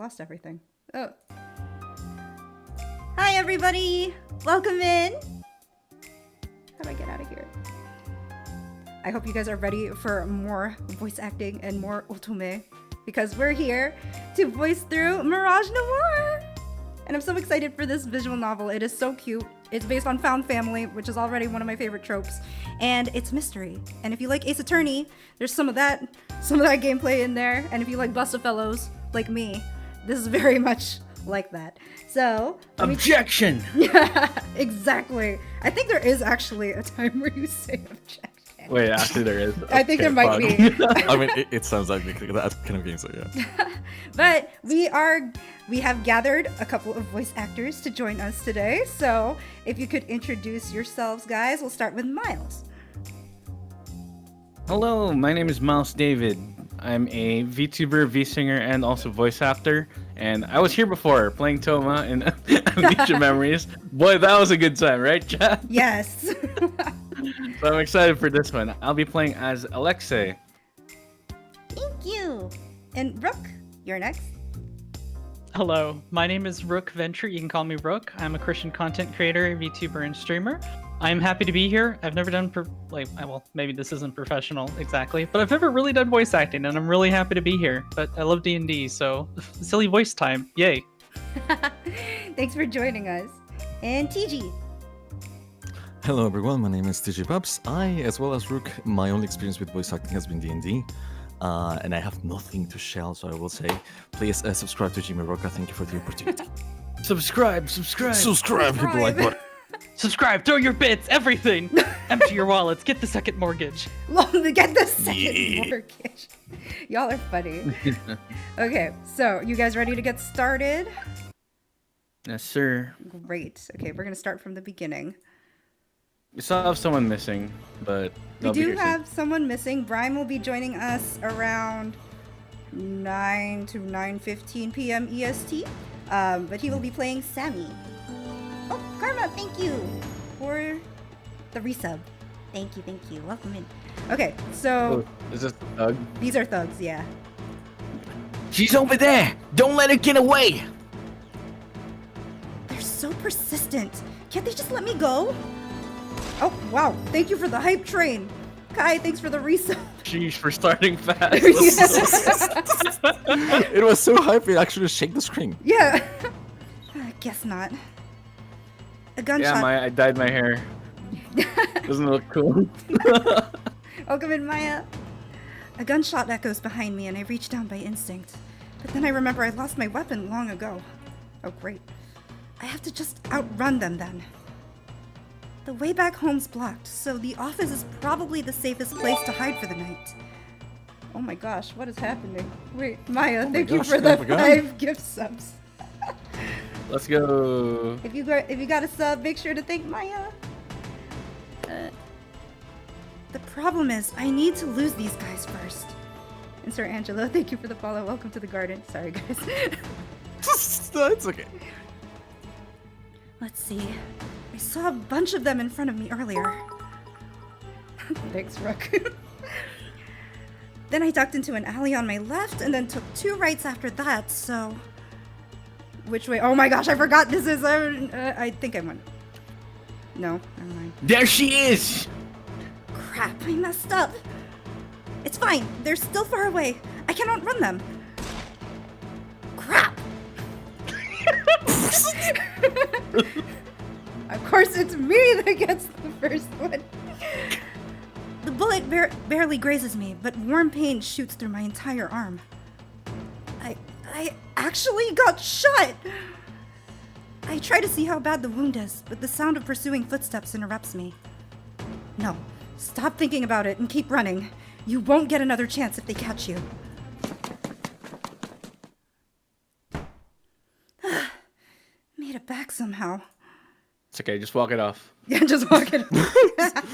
lost everything. Oh. Hi, everybody. Welcome in. How do I get out of here? I hope you guys are ready for more voice acting and more otome, because we're here to voice through Mirage Noir. And I'm so excited for this visual novel. It is so cute. It's based on found family, which is already one of my favorite tropes, and it's mystery. And if you like Ace Attorney, there's some of that gameplay in there. And if you like Bustafellows, like me, this is very much like that. So objection. Yeah, exactly. I think there is actually a time where you say objection. Wait, actually there is. I think there might be. I mean, it sounds like that kind of game, so yeah. But we have gathered a couple of voice actors to join us today. So if you could introduce yourselves, guys, we'll start with Miles. Hello, my name is Miles David. I'm a VTuber, V-singer, and also voice actor. And I was here before playing Toma in Amnesia Memories. Boy, that was a good time, right, Chad? Yes. So I'm excited for this one. I'll be playing as Alexei. Thank you. And Rook, you're next. Hello, my name is Rook Venture. You can call me Rook. I'm a Christian content creator, VTuber, and streamer. I'm happy to be here. I've never done, well, maybe this isn't professional exactly, but I've never really done voice acting, and I'm really happy to be here. But I love D&D, so silly voice time. Yay. Thanks for joining us. And TG. Hello everyone, my name is TG Pubs. I, as well as Rook, my only experience with voice acting has been D&D. And I have nothing to shell, so I will say, please subscribe to Jimmy Rocka. Thank you for the opportunity. Subscribe! Subscribe, hit the like button. Subscribe, throw your bits, everything! Empty your wallets, get the second mortgage. Get the second mortgage. Y'all are funny. Okay, so you guys ready to get started? Yes, sir. Great. Okay, we're going to start from the beginning. We still have someone missing, but we do have someone missing. Brian will be joining us around 9 to 9:15 p.m. EST, but he will be playing Sami. Oh, Karma, thank you for the resub. Thank you. Welcome in. Okay, so... Oh, is this Thug? These are thugs, yeah. She's over there! Don't let her get away! They're so persistent. Can't they just let me go? Oh, wow. Thank you for the hype train. Kai, thanks for the resub. Sheesh, for starting fast. It was so hype, it actually shake the screen. Yeah. I guess not. A gunshot. Yeah, I dyed my hair. Doesn't it look cool? Welcome in, Maya. A gunshot echoes behind me and I reach down by instinct. But then I remember I lost my weapon long ago. Oh, great. I have to just outrun them then. The way back home's blocked, so the office is probably the safest place to hide for the night. Oh my gosh, what is happening? Wait, Maya, thank you for the 5 gift subs. Let's go. If you got a sub, make sure to thank Maya. The problem is, I need to lose these guys first. And Sir Angelo, thank you for the follow. Welcome to the garden. Sorry, guys. No, it's okay. Let's see. I saw a bunch of them in front of me earlier. Thanks, Rook. Then I ducked into an alley on my left and then took 2 rights after that, so... Which way? Oh my gosh, I forgot this is... I think I went... No, never mind. There she is! Crap, I messed up. It's fine. They're still far away. I can outrun them. Crap! Of course, it's me that gets the first one. The bullet barely grazes me, but warm pain shoots through my entire arm. I actually got shot! I try to see how bad the wound is, but the sound of pursuing footsteps interrupts me. No, stop thinking about it and keep running. You won't get another chance if they catch you. Made it back somehow. It's okay, just walk it off. Yeah, just walk it off.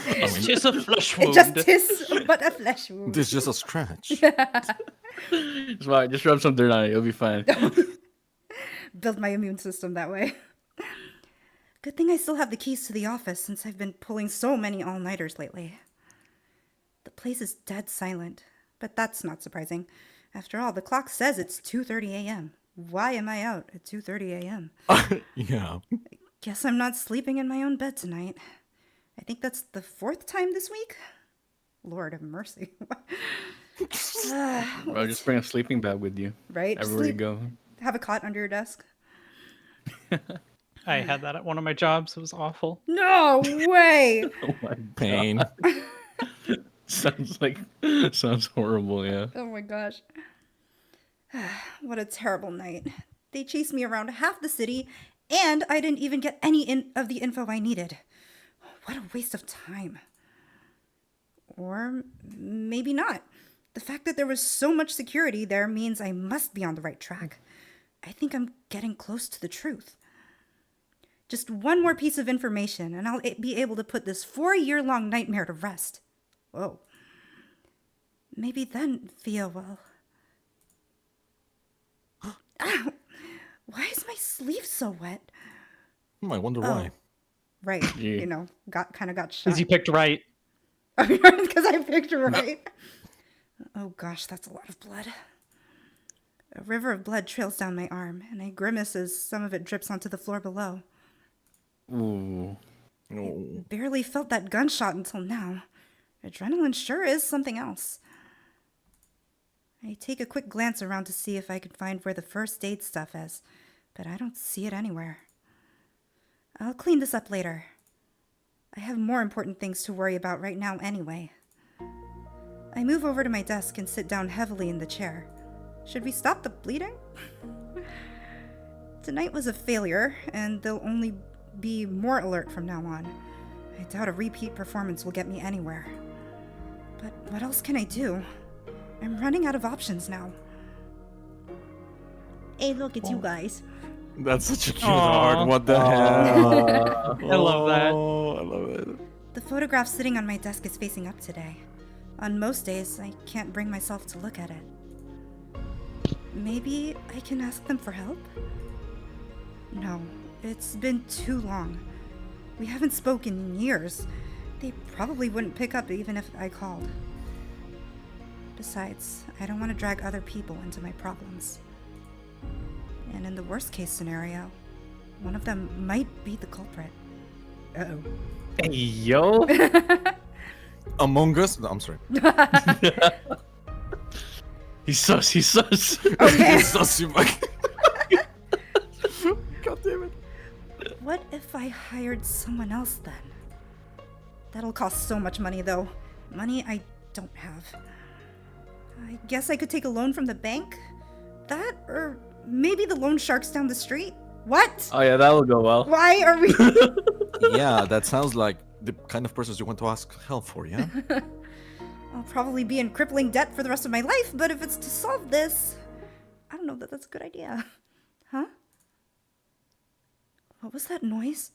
It's just a flesh wound. It just is but a flesh wound. It's just a scratch. Just rub some dirt on it, you'll be fine. Build my immune system that way. Good thing I still have the keys to the office since I've been pulling so many all-nighters lately. The place is dead silent, but that's not surprising. After all, the clock says it's 2:30 a.m. Why am I out at 2:30 a.m.? Yeah. Guess I'm not sleeping in my own bed tonight. I think that's the 4th time this week. Lord have mercy. Bro, just bring a sleeping bag with you. Right? Everywhere you Sleep. go. Have a cot under your desk. I had that at one of my jobs. It was awful. No way! Oh my Pain. Sounds horrible, yeah. Oh my gosh. What a terrible night. They chased me around half the city, and I didn't even get any of the info I needed. What a waste of time. Or maybe not. The fact that there was so much security there means I must be on the right track. I think I'm getting close to the truth. Just one more piece of information, and I'll be able to put this 4-year-long nightmare to rest. Whoa. Maybe then Thea will... Ow! Why is my sleeve so wet? I wonder why. Right, Yeah. got shot. Because you picked right. Because I picked right. Oh gosh, that's a lot of blood. A river of blood trails down my arm, and I grimace as some of it drips onto the floor below. Ooh. Oh. Barely felt that gunshot until now. Adrenaline sure is something else. I take a quick glance around to see if I can find where the first aid stuff is, but I don't see it anywhere. I'll clean this up later. I have more important things to worry about right now anyway. I move over to my desk and sit down heavily in the chair. Should we stop the bleeding? Tonight was a failure, and they'll only be more alert from now on. I doubt a repeat performance will get me anywhere. But what else can I do? I'm running out of options now. Hey, look, it's you guys. That's such a cute Aw. art. What the hell? I love that. Oh, I love it. The photograph sitting on my desk is facing up today. On most days, I can't bring myself to look at it. Maybe I can ask them for help? No, it's been too long. We haven't spoken in years. They probably wouldn't pick up even if I called. Besides, I don't want to drag other people into my problems. And in the worst case scenario, one of them might be the culprit. Uh-oh. Hey, yo. Among Us? No, I'm sorry. He's sus. Okay. So super. God damn it. What if I hired someone else then? That'll cost so much money though. Money I don't have. I guess I could take a loan from the bank? That, or maybe the loan sharks down the street? What? Oh yeah, that'll go well. Why are we... Yeah, that sounds like the kind of persons you want to ask help for, yeah? I'll probably be in crippling debt for the rest of my life, but if it's to solve this... I don't know that that's a good idea. Huh? What was that noise?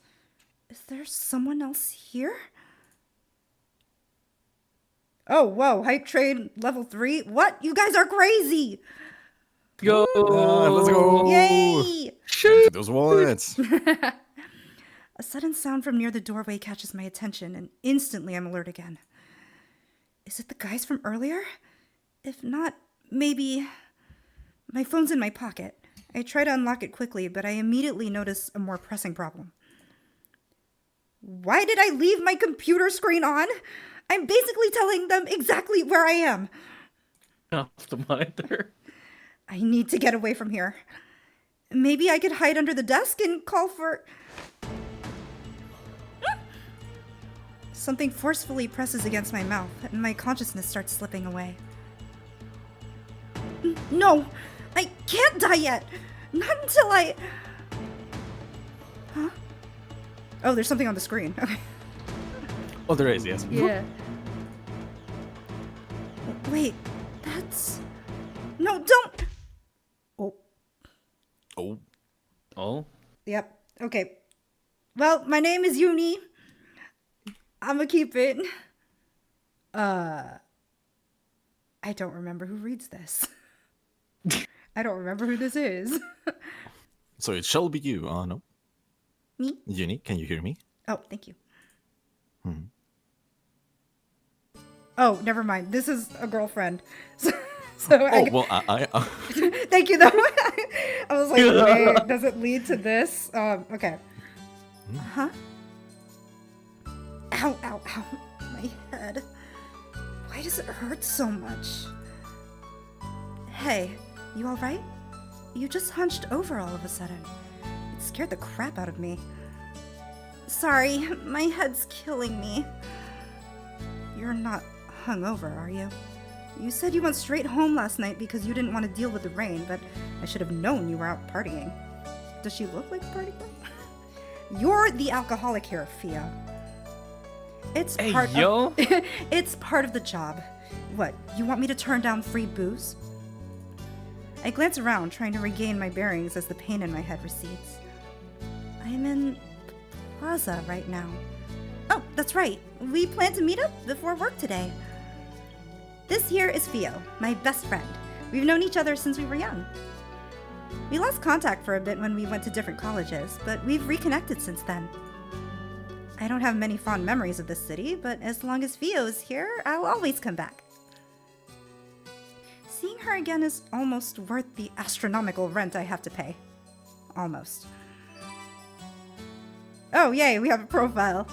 Is there someone else here? Oh, whoa, hype train level 3? What? You guys are crazy! Go. Let's go. Yay! Shoot those wallets. A sudden sound from near the doorway catches my attention, and instantly I'm alert again. Is it the guys from earlier? If not, maybe... My phone's in my pocket. I try to unlock it quickly, but I immediately notice a more pressing problem. Why did I leave my computer screen on? I'm basically telling them exactly where I am. Off the monitor. I need to get away from here. Maybe I could hide under the desk and call for... Something forcefully presses against my mouth, and my consciousness starts slipping away. No! I can't die yet! Not until I... Huh? Oh, there's something on the screen. Okay. Oh, there is, yes. Yeah. Wait, that's... No, don't... Oh. Oh. Oh. Yep. Okay. Well, my name is Uni. I'ma keep it. I don't remember who reads this. I don't remember who this is. So it shall be you. No. Me? Uni, can you hear me? Oh, thank you. Oh, never mind. This is a girlfriend. So Oh, well, I thank you though. I was like, wait, does it lead to this? Okay. Huh? Ow, ow, ow. My head. Why does it hurt so much? Hey, you alright? You just hunched over all of a sudden. It scared the crap out of me. Sorry, my head's killing me. You're not hungover, are you? You said you went straight home last night because you didn't want to deal with the rain, but I should have known you were out partying. Does she look like a party girl? You're the alcoholic here, Fia. It's Hey, part yo. of it's part of the job. What, you want me to turn down free booze? I glance around, trying to regain my bearings as the pain in my head recedes. I'm in Plaza right now. Oh, that's right. We plan to meet up before work today. This here is Fio, my best friend. We've known each other since we were young. We lost contact for a bit when we went to different colleges, but we've reconnected since then. I don't have many fond memories of this city, but as long as Fio is here, I'll always come back. Seeing her again is almost worth the astronomical rent I have to pay. Almost. Oh, yay, we have a profile.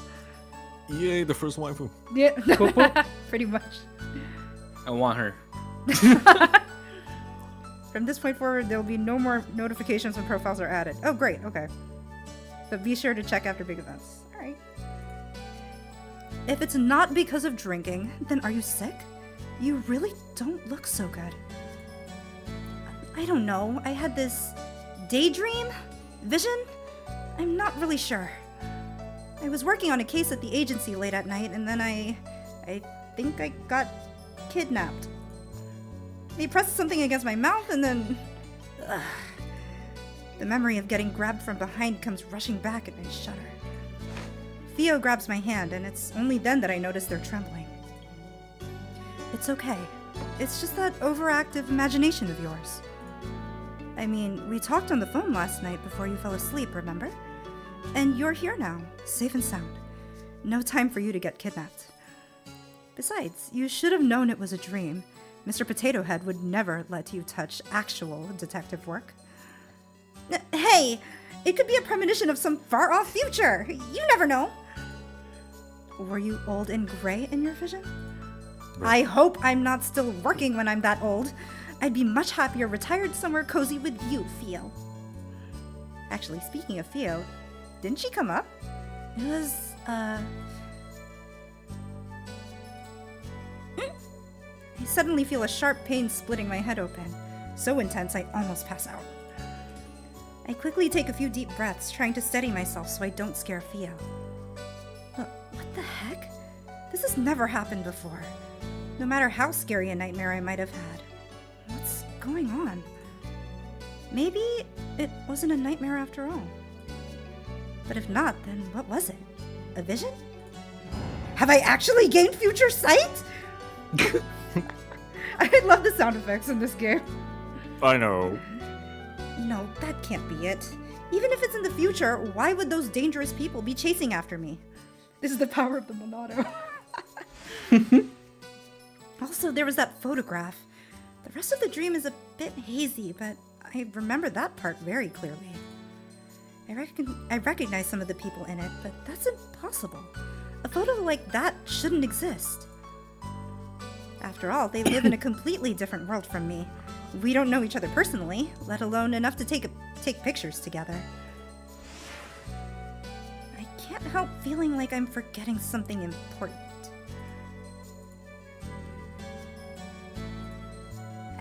Yay, the first waifu. Yeah, pretty much. I want her. From this point forward, there will be no more notifications when profiles are added. Oh, great, okay. But be sure to check after big events. Alright. If it's not because of drinking, then are you sick? You really don't look so good. I don't know. I had this daydream? Vision? I'm not really sure. I was working on a case at the agency late at night, and then I think I got kidnapped. They pressed something against my mouth, and then... Ugh. The memory of getting grabbed from behind comes rushing back, and I shudder. Theo grabs my hand, and it's only then that I notice they're trembling. It's okay. It's just that overactive imagination of yours. I mean, we talked on the phone last night before you fell asleep, remember? And you're here now, safe and sound. No time for you to get kidnapped. Besides, you should have known it was a dream. Mr. Potato Head would never let you touch actual detective work. Hey! It could be a premonition of some far-off future! You never know! Were you old and gray in your vision? I hope I'm not still working when I'm that old. I'd be much happier retired somewhere cozy with you, Theo. Actually, speaking of Theo, didn't she come up? It was, I suddenly feel a sharp pain splitting my head open. So intense I almost pass out. I quickly take a few deep breaths, trying to steady myself so I don't scare Theo. What the heck? This has never happened before. No matter how scary a nightmare I might have had. What's going on? Maybe it wasn't a nightmare after all. But if not, then what was it? A vision? Have I actually gained future sight? I love the sound effects in this game. I know. No, that can't be it. Even if it's in the future, why would those dangerous people be chasing after me? This is the power of the Monado. Also, there was that photograph. The rest of the dream is a bit hazy, but I remember that part very clearly. I recognize some of the people in it, but that's impossible. A photo like that shouldn't exist. After all, they live in a completely different world from me. We don't know each other personally, let alone enough to take pictures together. I can't help feeling like I'm forgetting something important.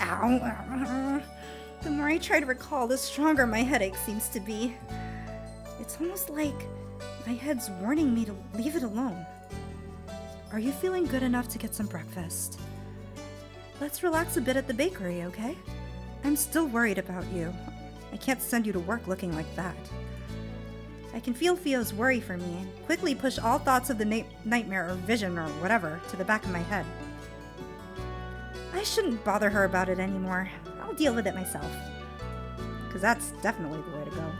Ow. The more I try to recall, the stronger my headache seems to be. It's almost like my head's warning me to leave it alone. Are you feeling good enough to get some breakfast? Let's relax a bit at the bakery, okay? I'm still worried about you. I can't send you to work looking like that. I can feel Theo's worry for me and quickly push all thoughts of the nightmare or vision or whatever to the back of my head. I shouldn't bother her about it anymore. I'll deal with it myself. Because that's definitely the way to go.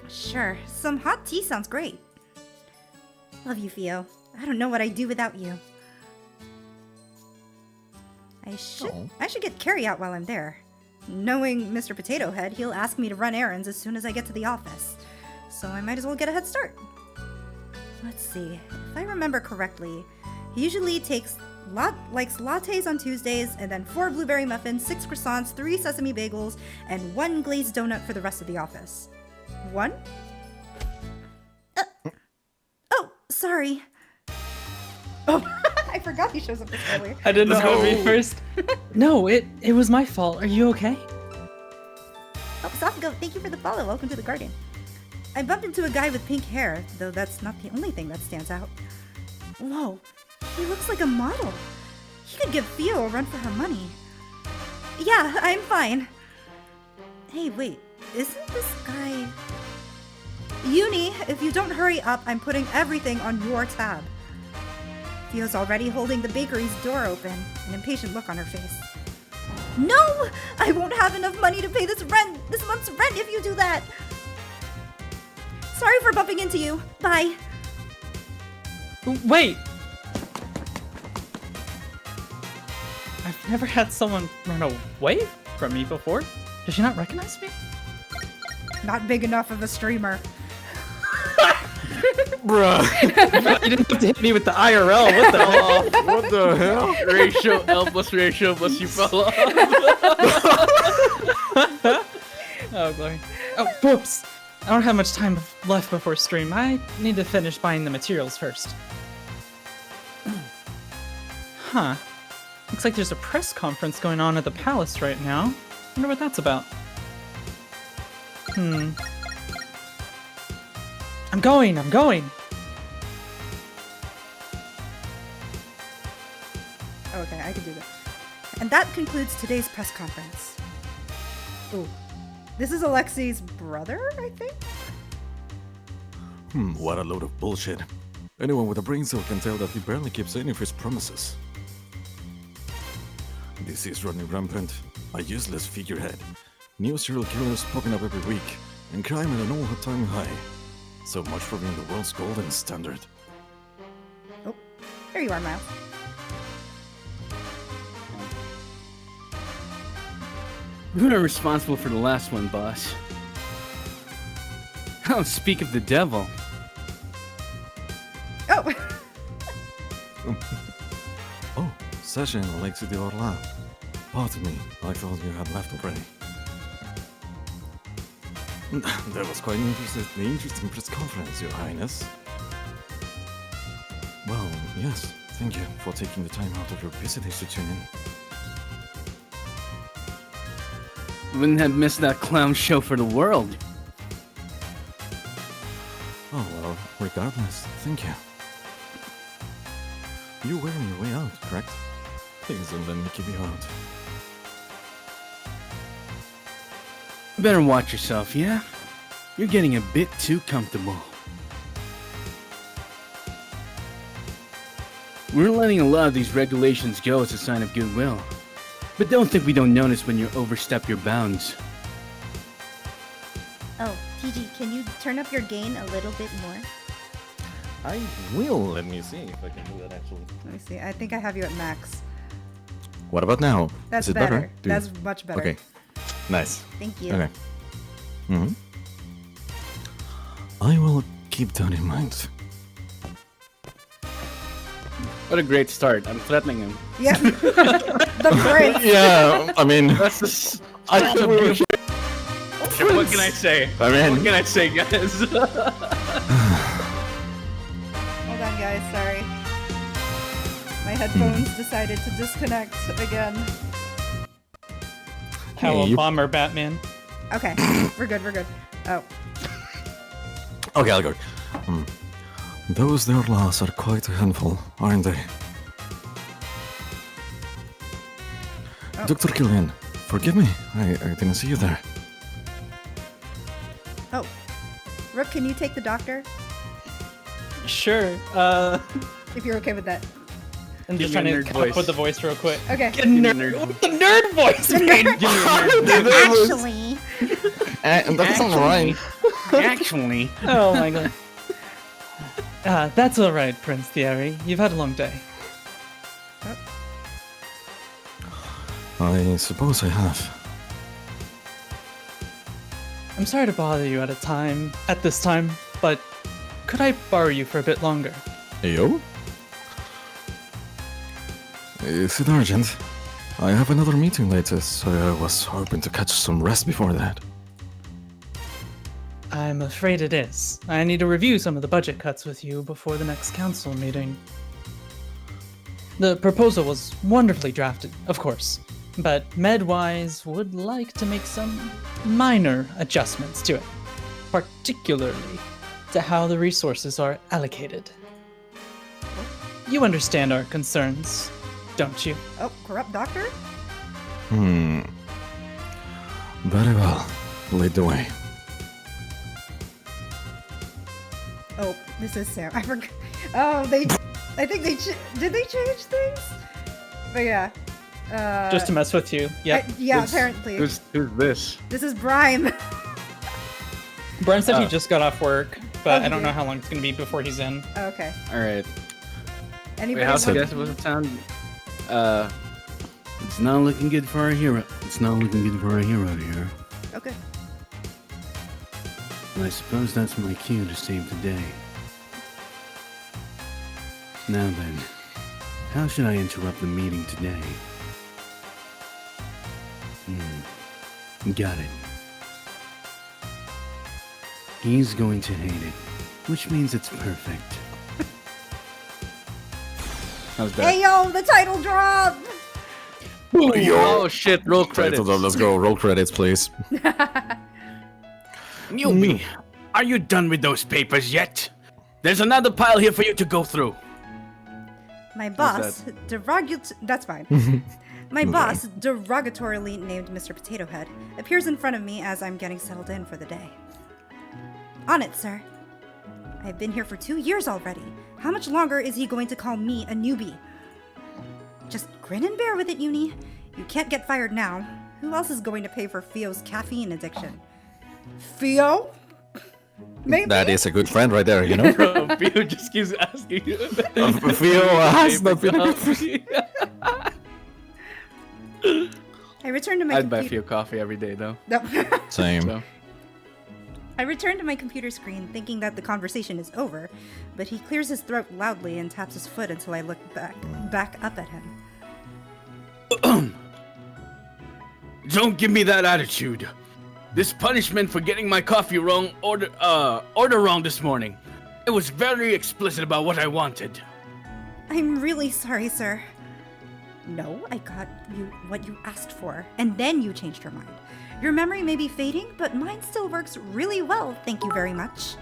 Sure, some hot tea sounds great. Love you, Theo. I don't know what I'd do without you. I should get Carrie out while I'm there. Knowing Mr. Potato Head, he'll ask me to run errands as soon as I get to the office. So I might as well get a head start. Let's see. If I remember correctly, he usually likes lattes on Tuesdays, and then 4 blueberry muffins, 6 croissants, 3 sesame bagels, and 1 glazed donut for the rest of the office. 1? Oh, sorry. Oh, I forgot he shows up this early. I didn't know how to be first. No, it was my fault. Are you okay? Oh, Sofgo, thank you for the follow. Welcome to the garden. I bumped into a guy with pink hair, though that's not the only thing that stands out. Whoa, he looks like a model. He could give Theo a run for her money. Yeah, I'm fine. Hey, wait, isn't this guy... Uni, if you don't hurry up, I'm putting everything on your tab. Theo's already holding the bakery's door open, an impatient look on her face. No! I won't have enough money to pay this month's rent if you do that! Sorry for bumping into you. Bye. Wait! I've never had someone run away from me before. Does she not recognize me? Not big enough of a streamer. Bruh. You didn't have to hit me with the IRL. What the hell? What the hell? Ratio L plus ratio plus you fell off. Oh, glory. Oh, whoops. I don't have much time left before stream. I need to finish buying the materials first. Huh. Looks like there's a press conference going on at the palace right now. Wonder what that's about. I'm going! Okay, I can do that. And that concludes today's press conference. Ooh. This is Alexei's brother, I think? What a load of bullshit. Anyone with a brain cell can tell that he barely keeps any of his promises. This is running rampant. A useless figurehead. New serial killers popping up every week, and crime at an all-time high. So much for being the world's golden standard. Oh, there you are, Miles. We are responsible for the last one, boss. Oh, speak of the devil. Oh! Oh, Sasha and Alexei de Orla. Pardon me, I thought you had left already. That was quite an interesting press conference, Your Highness. Well, yes, thank you for taking the time out of your busy days to tune in. Wouldn't have missed that clown show for the world. Oh, well, regardless, thank you. You were on your way out, correct? Please don't let me keep you out. Better watch yourself, yeah? You're getting a bit too comfortable. We're letting a lot of these regulations go as a sign of goodwill. But don't think we don't notice when you overstep your bounds. Oh, TG, can you turn up your gain a little bit more? I will. Let me see if I can do that actually. Let me see. I think I have you at max. What about now? That's Is it better. Do you- That's much better. Okay. Nice. Thank you. Okay. I will keep that in mind. What a great start. I'm threatening him. Yep. The prince. Yeah, I mean, That's the I thought we were. What can I say? I mean, What can I say, guys? Hold on, guys. Sorry. My headphones decided to disconnect again. How Hey, a you- bomber, Batman. Okay. We're good. We're good. Oh. okay, I'll go. Those there laws are quite a handful, aren't they? Oh. Dr. Killian, forgive me, I didn't see you there. Oh. Rook, can you take the doctor? Sure. If you're okay with that. I'm just Give me trying a to nerd come up voice. with the voice real quick. Okay. Get nerd. What's the nerd voice? man? Actually. That's not right. Actually. Oh my god. That's alright, Prince Thierry. You've had a long day. I suppose I have. I'm sorry to bother you at this time, but could I borrow you for a bit longer? Yo? Is it urgent? I have another meeting later, so I was hoping to catch some rest before that. I'm afraid it is. I need to review some of the budget cuts with you before the next council meeting. The proposal was wonderfully drafted, of course, but MedWise would like to make some minor adjustments to it, particularly to how the resources are allocated. You understand our concerns, don't you? Oh, corrupt doctor? Very well. Lead the way. Oh, this is Sam. I forgot. Oh, I think did they change things? But yeah. Just to mess with you. Yep. Yeah, apparently. Who's this? This is Brime. Brian said he Oh. just got off work, but Oh, I don't he know did. how long it's going to be before he's in. Okay. All right. Anybody? Wait, how's want- the guess? What's it sound? It's not looking good for our hero. It's not looking good for our hero here. Okay. I suppose that's my cue to save the day. Now then, how should I interrupt the meeting today? Got it. He's going to hate it, which means it's perfect. How's that? Hey yo, the title drop. Oh shit! Roll credits. Let's go. Roll credits, please. Newbie, are you done with those papers yet? There's another pile here for you to go through. My boss, that's fine. My boss, derogatorily named Mr. Potato Head, appears in front of me as I'm getting settled in for the day. On it, sir. I've been here for 2 years already. How much longer is he going to call me a newbie? Just grin and bear with it, Uni. You can't get fired now. Who else is going to pay for Theo's caffeine addiction? Theo? Maybe. That is a good friend right there, you know? Bro, Theo just keeps asking you. Theo has not been a good friend. I returned to my I'd buy computer. Theo coffee every day though. No. Same. So I return to my computer screen thinking that the conversation is over, but he clears his throat loudly and taps his foot until I look back up at him. Don't give me that attitude. This punishment for getting my coffee wrong order wrong this morning. I was very explicit about what I wanted. I'm really sorry, sir. No, I got you what you asked for, and then you changed your mind. Your memory may be fading, but mine still works really well, thank you very much.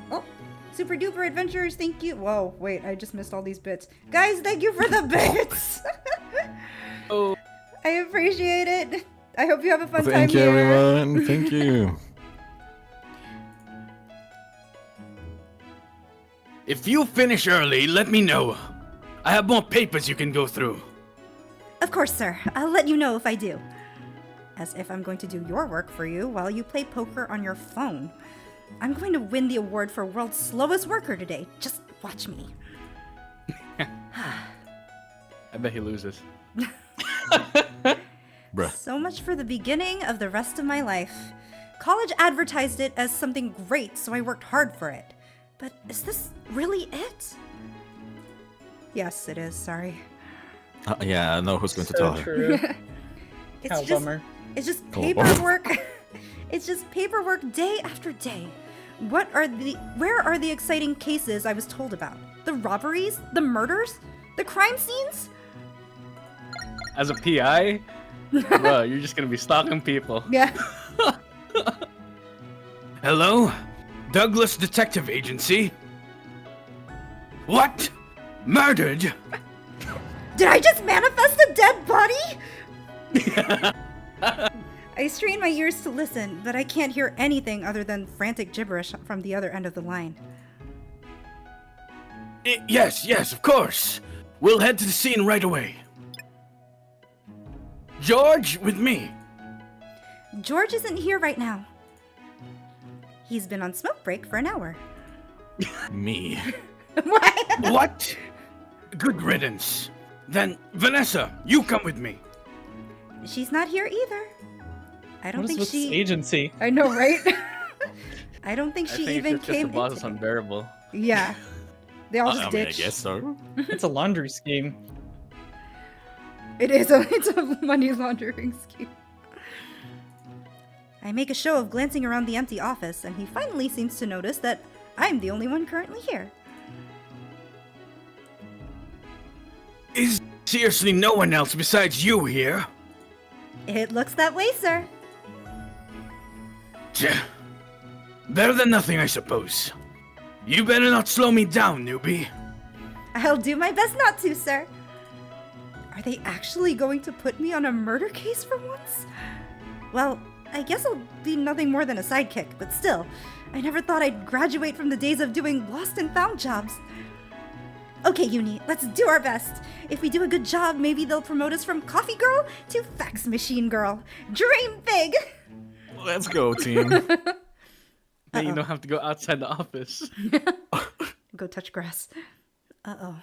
Oh, super duper adventures, thank you. Whoa, wait, I just missed all these bits. Guys, thank you for the bits! Oh. I appreciate it. I hope you have a fun time Thank you, here. everyone. Thank you. If you finish early, let me know. I have more papers you can go through. Of course, sir. I'll let you know if I do. As if I'm going to do your work for you while you play poker on your phone. I'm going to win the award for world's slowest worker today. Just watch me. I bet he loses. Bruh. So much for the beginning of the rest of my life. College advertised it as something great, so I worked hard for it. But is this really it? Yes, it is. Sorry. Yeah, I know who's going to So tell her. true. It's How just bummer. It's just Oh. paperwork. It's just paperwork day after day. Where are the exciting cases I was told about? The robberies? The murders? The crime scenes? As a PI, bro, you're just gonna be stalking people. Yeah. Hello? Douglas Detective Agency? What? Murdered? Did I just manifest a dead body? I strain my ears to listen, but I can't hear anything other than frantic gibberish from the other end of the line. Yes, of course. We'll head to the scene right away. George, with me. George isn't here right now. He's been on smoke break for an hour. Me. What? What? Good riddance. Then, Vanessa, you come with me. She's not here either. I don't What is think with this she. agency? I know, right? I don't think I she think even it's just came. the boss in is today. unbearable. Yeah. They all just I mean, I ditched. guess so. It's a laundry scheme. It's a money laundering scheme. I make a show of glancing around the empty office, and he finally seems to notice that I'm the only one currently here. Is seriously no one else besides you here? It looks that way, sir. Tch. Better than nothing, I suppose. You better not slow me down, newbie. I'll do my best not to, sir. Are they actually going to put me on a murder case for once? Well, I guess I'll be nothing more than a sidekick, but still, I never thought I'd graduate from the days of doing lost and found jobs. Okay, Uni, let's do our best. If we do a good job, maybe they'll promote us from coffee girl to fax machine girl. Dream big! Let's go, team. Then you don't have to go outside the office. Go touch grass. Uh-oh.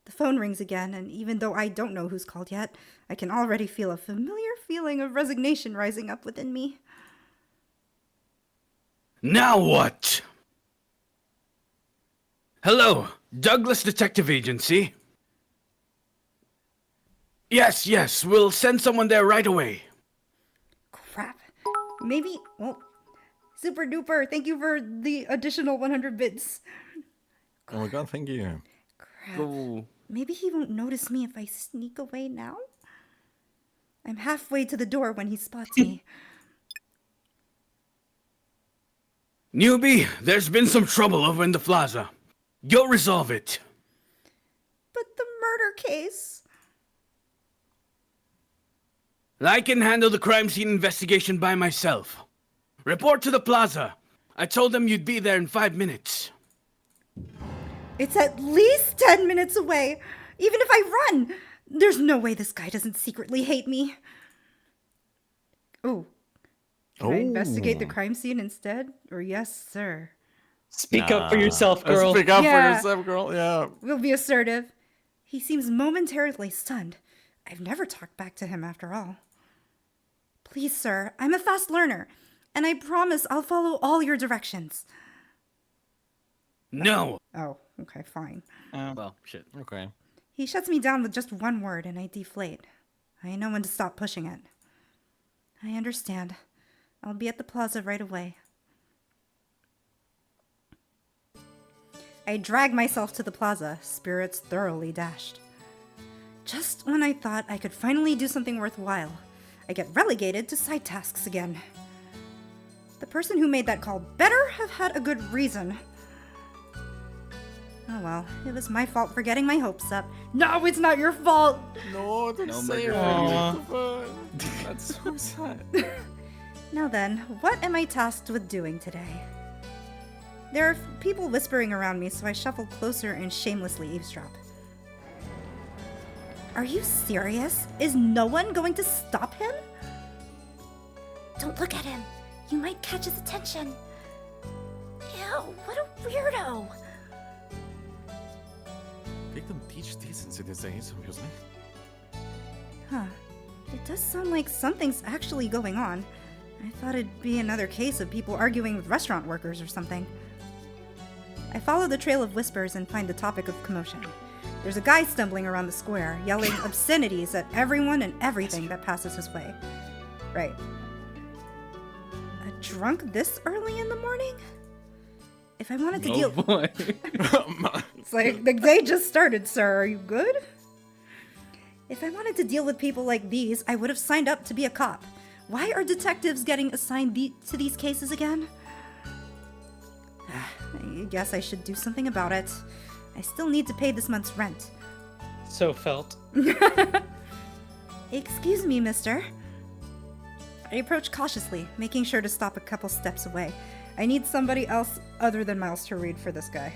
The phone rings again, and even though I don't know who's called yet, I can already feel a familiar feeling of resignation rising up within me. Now what? Hello, Douglas Detective Agency. Yes, we'll send someone there right away. Crap. Maybe, well, super duper, thank you for the additional 100 bits. Oh my god, thank you. Crap. Go. Maybe he won't notice me if I sneak away now? I'm halfway to the door when he spots me. Newbie, there's been some trouble over in the plaza. Go resolve it. But the murder case... I can handle the crime scene investigation by myself. Report to the plaza. I told them you'd be there in 5 minutes. It's at least 10 minutes away. Even if I run, there's no way this guy doesn't secretly hate me. Oh. Can I investigate the crime scene instead? Or yes, sir? Speak up for yourself, girl. Speak up Yeah. for yourself, girl. Yeah. We'll be assertive. He seems momentarily stunned. I've never talked back to him after all. Please, sir, I'm a fast learner, and I promise I'll follow all your directions. No. Oh, okay, fine. Well, shit. Okay. He shuts me down with just one word, and I deflate. I know when to stop pushing it. I understand. I'll be at the plaza right away. I drag myself to the plaza, spirits thoroughly dashed. Just when I thought I could finally do something worthwhile, I get relegated to side tasks again. The person who made that call better have had a good reason. Oh well, it was my fault for getting my hopes up. No, it's not your fault! No, don't No say murder it. for Christopher. That's so sad. Now then, what am I tasked with doing today? There are people whispering around me, so I shuffle closer and shamelessly eavesdrop. Are you serious? Is no one going to stop him? Don't look at him. You might catch his attention. Ew, what a weirdo. They don't teach decency these days, obviously. Huh. It does sound like something's actually going on. I thought it'd be another case of people arguing with restaurant workers or something. I follow the trail of whispers and find the topic of commotion. There's a guy stumbling around the square, yelling obscenities at everyone and everything that passes his way. Right. A drunk this early in the morning? If I wanted to Oh deal... boy. It's like, the day just started, sir. Are you good? If I wanted to deal with people like these, I would have signed up to be a cop. Why are detectives getting assigned to these cases again? I guess I should do something about it. I still need to pay this month's rent. So felt. Excuse me, mister. I approach cautiously, making sure to stop a couple steps away. I need somebody else other than Miles to read for this guy.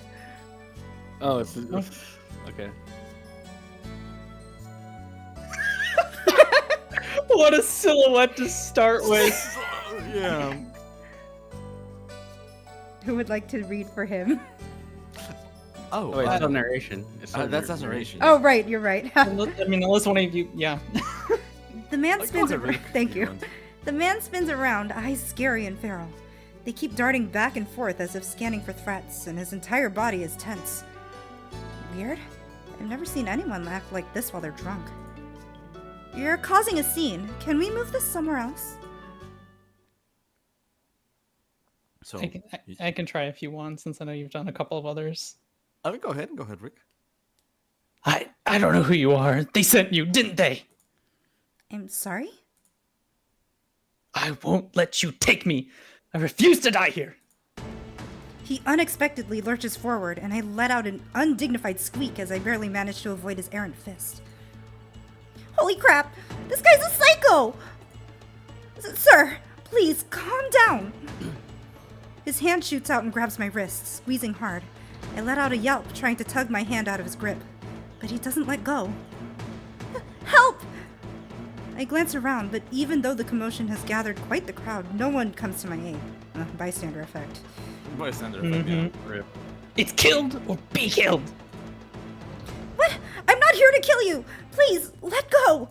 Oh, it's okay. What a silhouette to start with. Yeah. Who would like to read for him? Oh, Oh, wait, it's not narration. It's not that's narration. Oh, right, you're right. I mean, unless one of you, yeah. The man Go spins ahead, around. Rick, Thank if you. want. The man spins around, eyes scary and feral. They keep darting back and forth as if scanning for threats, and his entire body is tense. Weird. I've never seen anyone act like this while they're drunk. You're causing a scene. Can we move this somewhere else? So, I can try if you want, since I know you've done a couple of others. I mean, go ahead, Rick. I don't know who you are. They sent you, didn't they? I'm sorry? I won't let you take me. I refuse to die here. He unexpectedly lurches forward, and I let out an undignified squeak as I barely managed to avoid his errant fist. Holy crap! This guy's a psycho! Sir, please, calm down! His hand shoots out and grabs my wrist, squeezing hard. I let out a yelp, trying to tug my hand out of his grip, but he doesn't let go. Help! I glance around, but even though the commotion has gathered quite the crowd, no one comes to my aid. Bystander effect. Bystander effect, yeah. Rip. It's killed or be killed. What? I'm not here to kill you! Please, let go!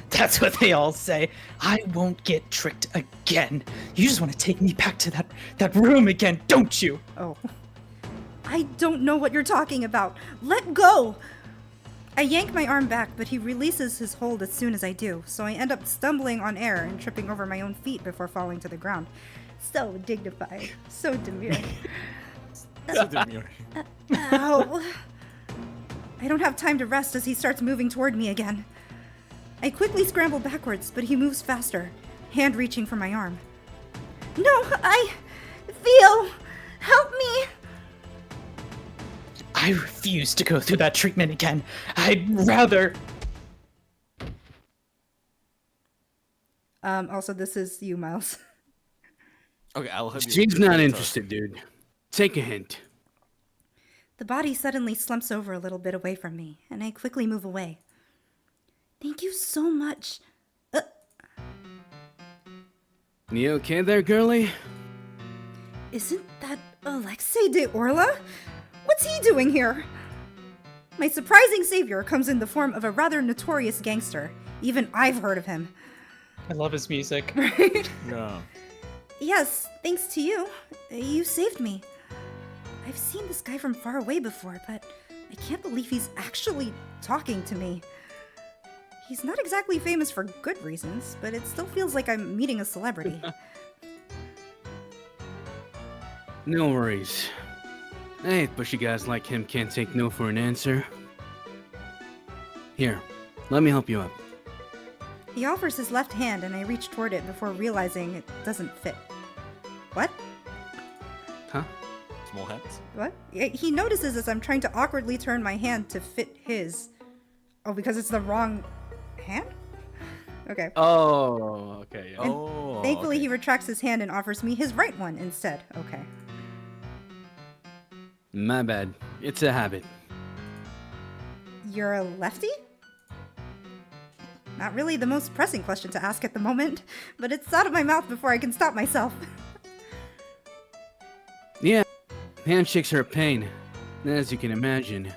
That's what they all say. I won't get tricked again. You just want to take me back to that room again, don't you? Oh. I don't know what you're talking about. Let go! I yank my arm back, but he releases his hold as soon as I do, so I end up stumbling on air and tripping over my own feet before falling to the ground. So dignified. So demure. So demure. Ow. I don't have time to rest as he starts moving toward me again. I quickly scramble backwards, but he moves faster, hand reaching for my arm. No, I feel. Help me. I refuse to go through that treatment again. I'd rather... Also, this is you, Miles. Okay, I'll have you. She's not interested, dude. Take a hint. The body suddenly slumps over a little bit away from me, and I quickly move away. Thank you so much. You okay there, girlie? Isn't that Alexei de Orla? What's he doing here? My surprising savior comes in the form of a rather notorious gangster. Even I've heard of him. I love his music. Right? Yeah. Yes, thanks to you. You saved me. I've seen this guy from far away before, but I can't believe he's actually talking to me. He's not exactly famous for good reasons, but it still feels like I'm meeting a celebrity. No worries. I hate pushy guys like him can't take no for an answer. Here, let me help you up. He offers his left hand, and I reach toward it before realizing it doesn't fit. What? Huh? Small hats. What? He notices as I'm trying to awkwardly turn my hand to fit his. Oh, because it's the wrong hand? Okay. Oh, okay. Yeah. Oh. Thankfully, okay. he retracts his hand and offers me his right one instead. Okay. My bad. It's a habit. You're a lefty? Not really the most pressing question to ask at the moment, but it's out of my mouth before I can stop myself. Yeah, handshakes are a pain, as you can imagine.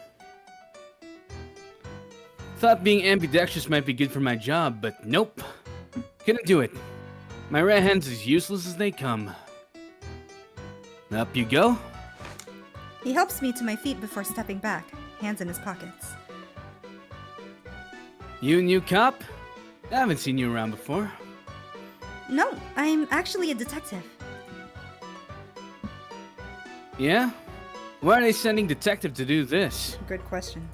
Thought being ambidextrous might be good for my job, but nope. Couldn't do it. My right hand's as useless as they come. Up you go. He helps me to my feet before stepping back, hands in his pockets. You a new cop? I haven't seen you around before. No, I'm actually a detective. Yeah? Why are they sending detective to do this? Good question.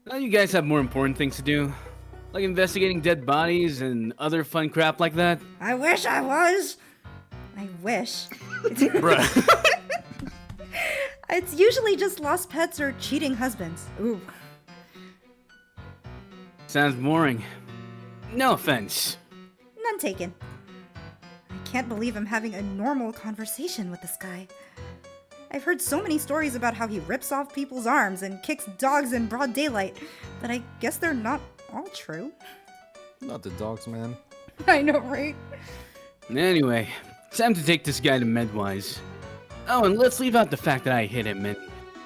Don't you guys have more important things to do? Like investigating dead bodies and other fun crap like that? I wish I was. I wish. Bruh. It's usually just lost pets or cheating husbands. Ooh. Sounds boring. No offense. None taken. I can't believe I'm having a normal conversation with this guy. I've heard so many stories about how he rips off people's arms and kicks dogs in broad daylight, but I guess they're not all true. Not the dogs, man. I know, right? Anyway, time to take this guy to Medwise. Oh, and let's leave out the fact that I hit him and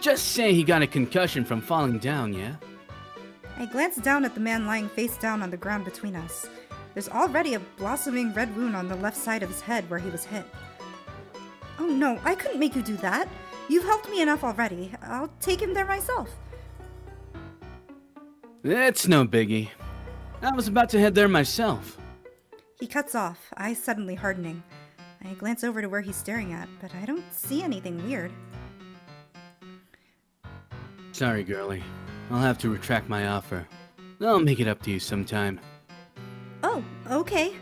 just say he got a concussion from falling down, yeah? I glanced down at the man lying face down on the ground between us. There's already a blossoming red wound on the left side of his head where he was hit. Oh no, I couldn't make you do that. You've helped me enough already. I'll take him there myself. It's no biggie. I was about to head there myself. He cuts off, eyes suddenly hardening. I glance over to where he's staring at, but I don't see anything weird. Sorry, girlie. I'll have to retract my offer. I'll make it up to you sometime. Oh, okay.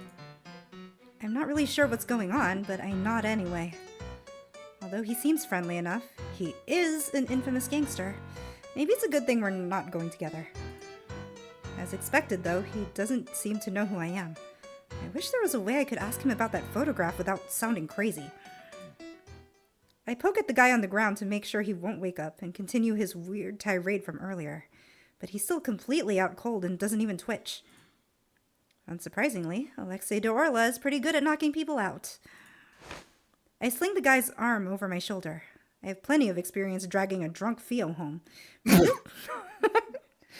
I'm not really sure what's going on, but I nod anyway. Although he seems friendly enough, he is an infamous gangster. Maybe it's a good thing we're not going together. As expected, though, he doesn't seem to know who I am. I wish there was a way I could ask him about that photograph without sounding crazy. I poke at the guy on the ground to make sure he won't wake up and continue his weird tirade from earlier, but he's still completely out cold and doesn't even twitch. Unsurprisingly, Alexei de Orla is pretty good at knocking people out. I sling the guy's arm over my shoulder. I have plenty of experience dragging a drunk Theo home.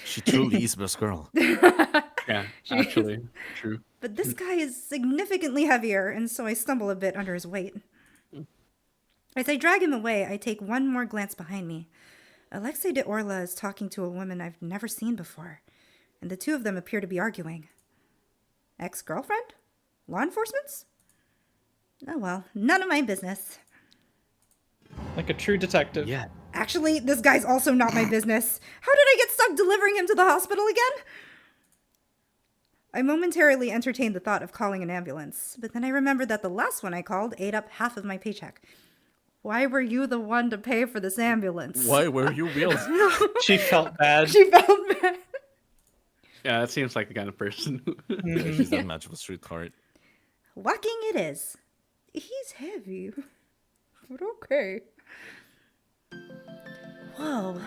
She truly is best girl. Yeah, actually, true. But this guy is significantly heavier, and so I stumble a bit under his weight. As I drag him away, I take one more glance behind me. Alexei de Orla is talking to a woman I've never seen before, and the two of them appear to be arguing. Ex-girlfriend? Law enforcement's? Oh well, none of my business. Like a true detective. Yeah. Actually, this guy's also not my business. How did I get stuck delivering him to the hospital again? I momentarily entertained the thought of calling an ambulance, but then I remembered that the last one I called ate up half of my paycheck. Why were you the one to pay for this ambulance? Why were you wheels? She felt bad. She felt bad. Yeah, that seems like the kind of person. She's that much of a sweetheart. Walking it is. He's heavy. But okay. Whoa.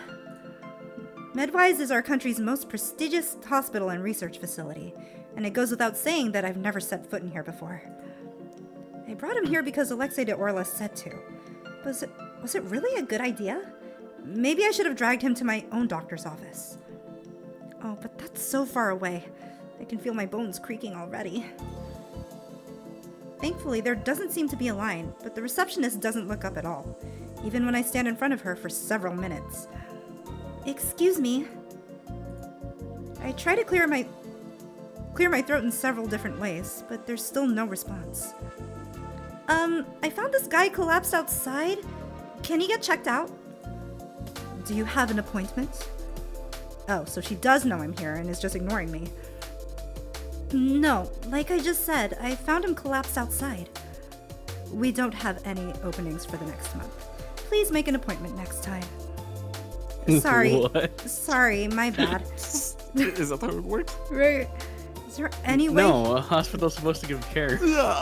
Medwise is our country's most prestigious hospital and research facility, and it goes without saying that I've never set foot in here before. I brought him here because Alexei de Orla said to. Was it really a good idea? Maybe I should have dragged him to my own doctor's office. Oh, but that's so far away. I can feel my bones creaking already. Thankfully, there doesn't seem to be a line, but the receptionist doesn't look up at all, even when I stand in front of her for several minutes. Excuse me. I try to clear my throat in several different ways, but there's still no response. I found this guy collapsed outside. Can he get checked out? Do you have an appointment? Oh, so she does know I'm here and is just ignoring me. No, like I just said, I found him collapsed outside. We don't have any openings for the next month. Please make an appointment next time. Sorry. What? Sorry, my bad. Is that how it works? Right. Is there any way? No, a hospital's supposed to give care.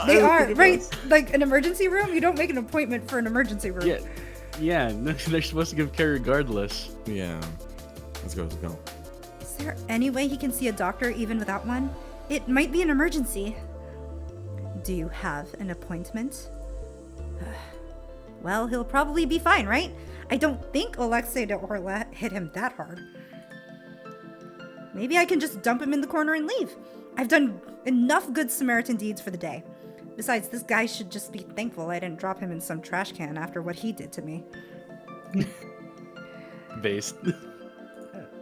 They are, right? Like an emergency room? You don't make an appointment for an emergency room. Yeah, they're supposed to give care regardless. Yeah. Let's go. Is there any way he can see a doctor even without one? It might be an emergency. Do you have an appointment? Well, he'll probably be fine, right? I don't think Alexei de Orla hit him that hard. Maybe I can just dump him in the corner and leave. I've done enough good Samaritan deeds for the day. Besides, this guy should just be thankful I didn't drop him in some trash can after what he did to me. Based.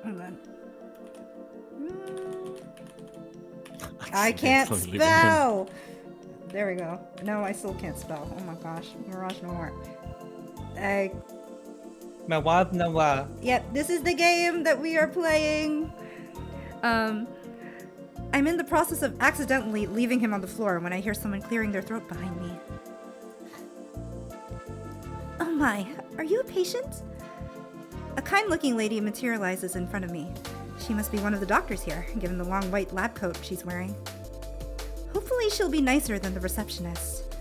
Hold on. I can't Accidentally leaving spell! There we go. No, I still can't spell. Oh my gosh. Mirage Noir. Mawad Nawa. Yep, this is the game that we are playing. I'm in the process of accidentally leaving him on the floor when I hear someone clearing their throat behind me. Oh my, are you a patient? A kind-looking lady materializes in front of me. She must be one of the doctors here, given the long white lab coat she's wearing. Hopefully she'll be nicer than the receptionist.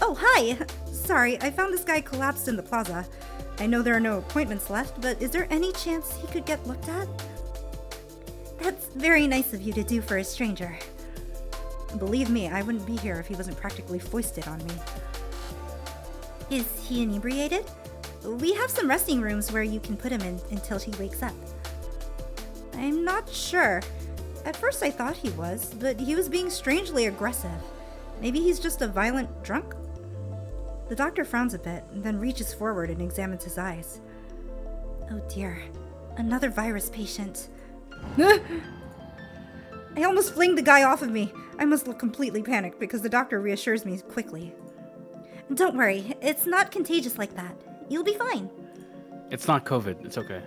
Oh, hi! Sorry, I found this guy collapsed in the plaza. I know there are no appointments left, but is there any chance he could get looked at? That's very nice of you to do for a stranger. Believe me, I wouldn't be here if he wasn't practically foisted on me. Is he inebriated? We have some resting rooms where you can put him in until he wakes up. I'm not sure. At first I thought he was, but he was being strangely aggressive. Maybe he's just a violent drunk? The doctor frowns a bit, and then reaches forward and examines his eyes. Oh dear, another virus patient. I almost flinged the guy off of me. I must look completely panicked because the doctor reassures me quickly. Don't worry, it's not contagious like that. You'll be fine. It's not COVID. It's okay.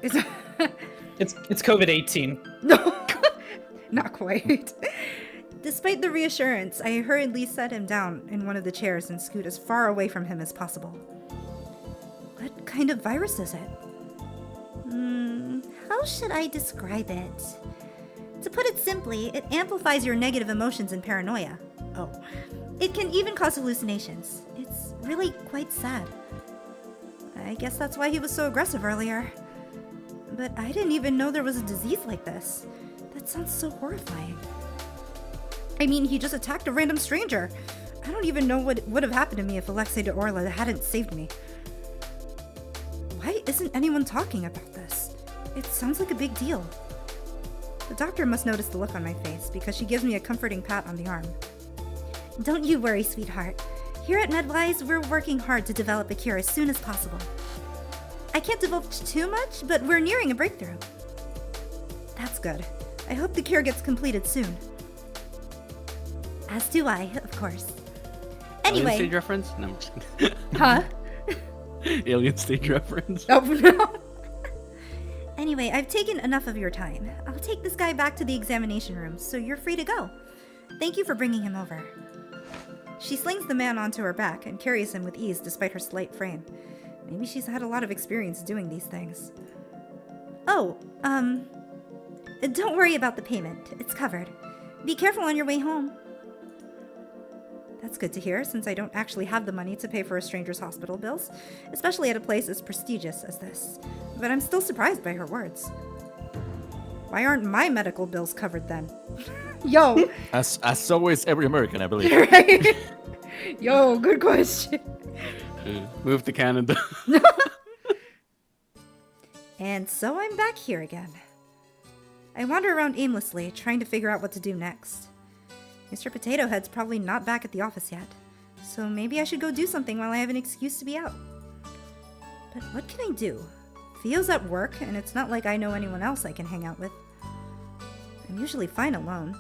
It's COVID-18. No, not quite. Despite the reassurance, I hurriedly set him down in one of the chairs and scoot as far away from him as possible. What kind of virus is it? How should I describe it? To put it simply, it amplifies your negative emotions and paranoia. Oh. It can even cause hallucinations. It's really quite sad. I guess that's why he was so aggressive earlier. But I didn't even know there was a disease like this. That sounds so horrifying. I mean, he just attacked a random stranger. I don't even know what would have happened to me if Alexei de Orla hadn't saved me. Why isn't anyone talking about this? It sounds like a big deal. The doctor must notice the look on my face because she gives me a comforting pat on the arm. Don't you worry, sweetheart. Here at MedWise, we're working hard to develop a cure as soon as possible. I can't divulge too much, but we're nearing a breakthrough. That's good. I hope the cure gets completed soon. As do I, of course. Alien Anyway. stage reference? No, I'm just kidding. Huh? Alien stage reference. Oh, no. Anyway, I've taken enough of your time. I'll take this guy back to the examination room, so you're free to go. Thank you for bringing him over. She slings the man onto her back and carries him with ease despite her slight frame. Maybe she's had a lot of experience doing these things. Oh, don't worry about the payment. It's covered. Be careful on your way home. That's good to hear, since I don't actually have the money to pay for a stranger's hospital bills, especially at a place as prestigious as this. But I'm still surprised by her words. Why aren't my medical bills covered then? Yo! As always, every American, I believe. Right? Yo, good question. Move to Canada. And so I'm back here again. I wander around aimlessly, trying to figure out what to do next. Mr. Potato Head's probably not back at the office yet, so maybe I should go do something while I have an excuse to be out. But what can I do? Theo's at work, and it's not like I know anyone else I can hang out with. I'm usually fine alone,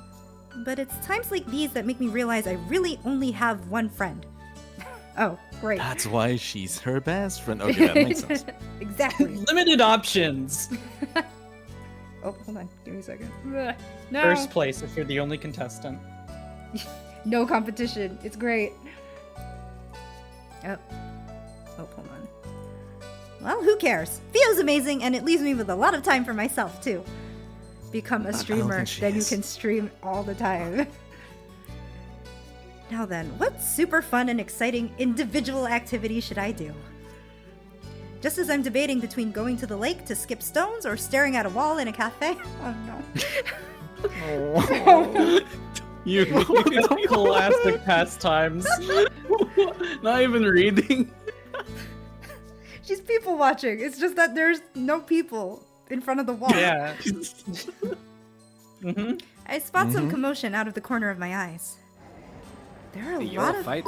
but it's times like these that make me realize I really only have one friend. Oh, great. That's why she's her best friend. Okay, that makes sense. Exactly. Limited options. Oh, hold on. Give me a second. No. First place if you're the only contestant. No competition. It's great. Oh, hold on. Well, who cares? Theo's amazing, and it leaves me with a lot of time for myself, too. Become a I don't streamer, think she then you is. can stream all the time. Now then, what super fun and exciting individual activity should I do? Just as I'm debating between going to the lake to skip stones or staring at a wall in a cafe. Oh no. You Classic pastimes. not even reading. She's people watching. It's just that there's no people in front of the wall. Yeah. I spot some commotion out of the corner of my eyes. There are a You're lot a of fight.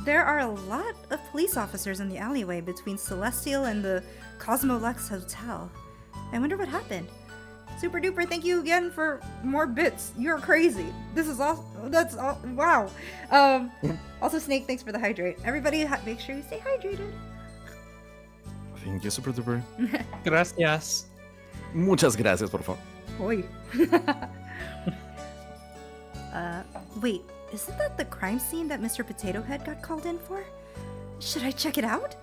There are a lot of police officers in the alleyway between Celestial and the Cosmo Lux Hotel. I wonder what happened. Super duper, thank you again for more bits. You're crazy. This is all. That's all. Wow. Also, Snake, thanks for the hydrate. Everybody, make sure you stay hydrated. Thank you, super duper. Gracias. Muchas gracias, por favor. Oi. Wait, isn't that the crime scene that Mr. Potato Head got called in for? Should I check it out?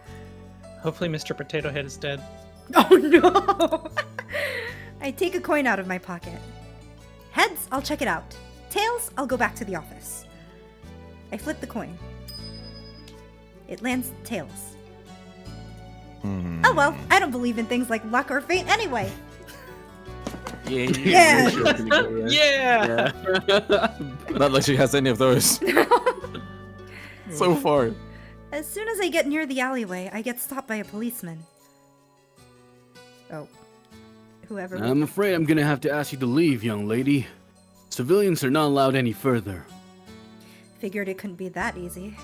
Hopefully Mr. Potato Head is dead. Oh no! I take a coin out of my pocket. Heads, I'll check it out. Tails, I'll go back to the office. I flip the coin. It lands tails. Oh well, I don't believe in things like luck or fate anyway. Yeah. Yeah. Not like she has any of those. So far. As soon as I get near the alleyway, I get stopped by a policeman. Oh. whoever. I'm afraid I'm gonna have to ask you to leave, young lady. Civilians are not allowed any further. Figured it couldn't be that easy.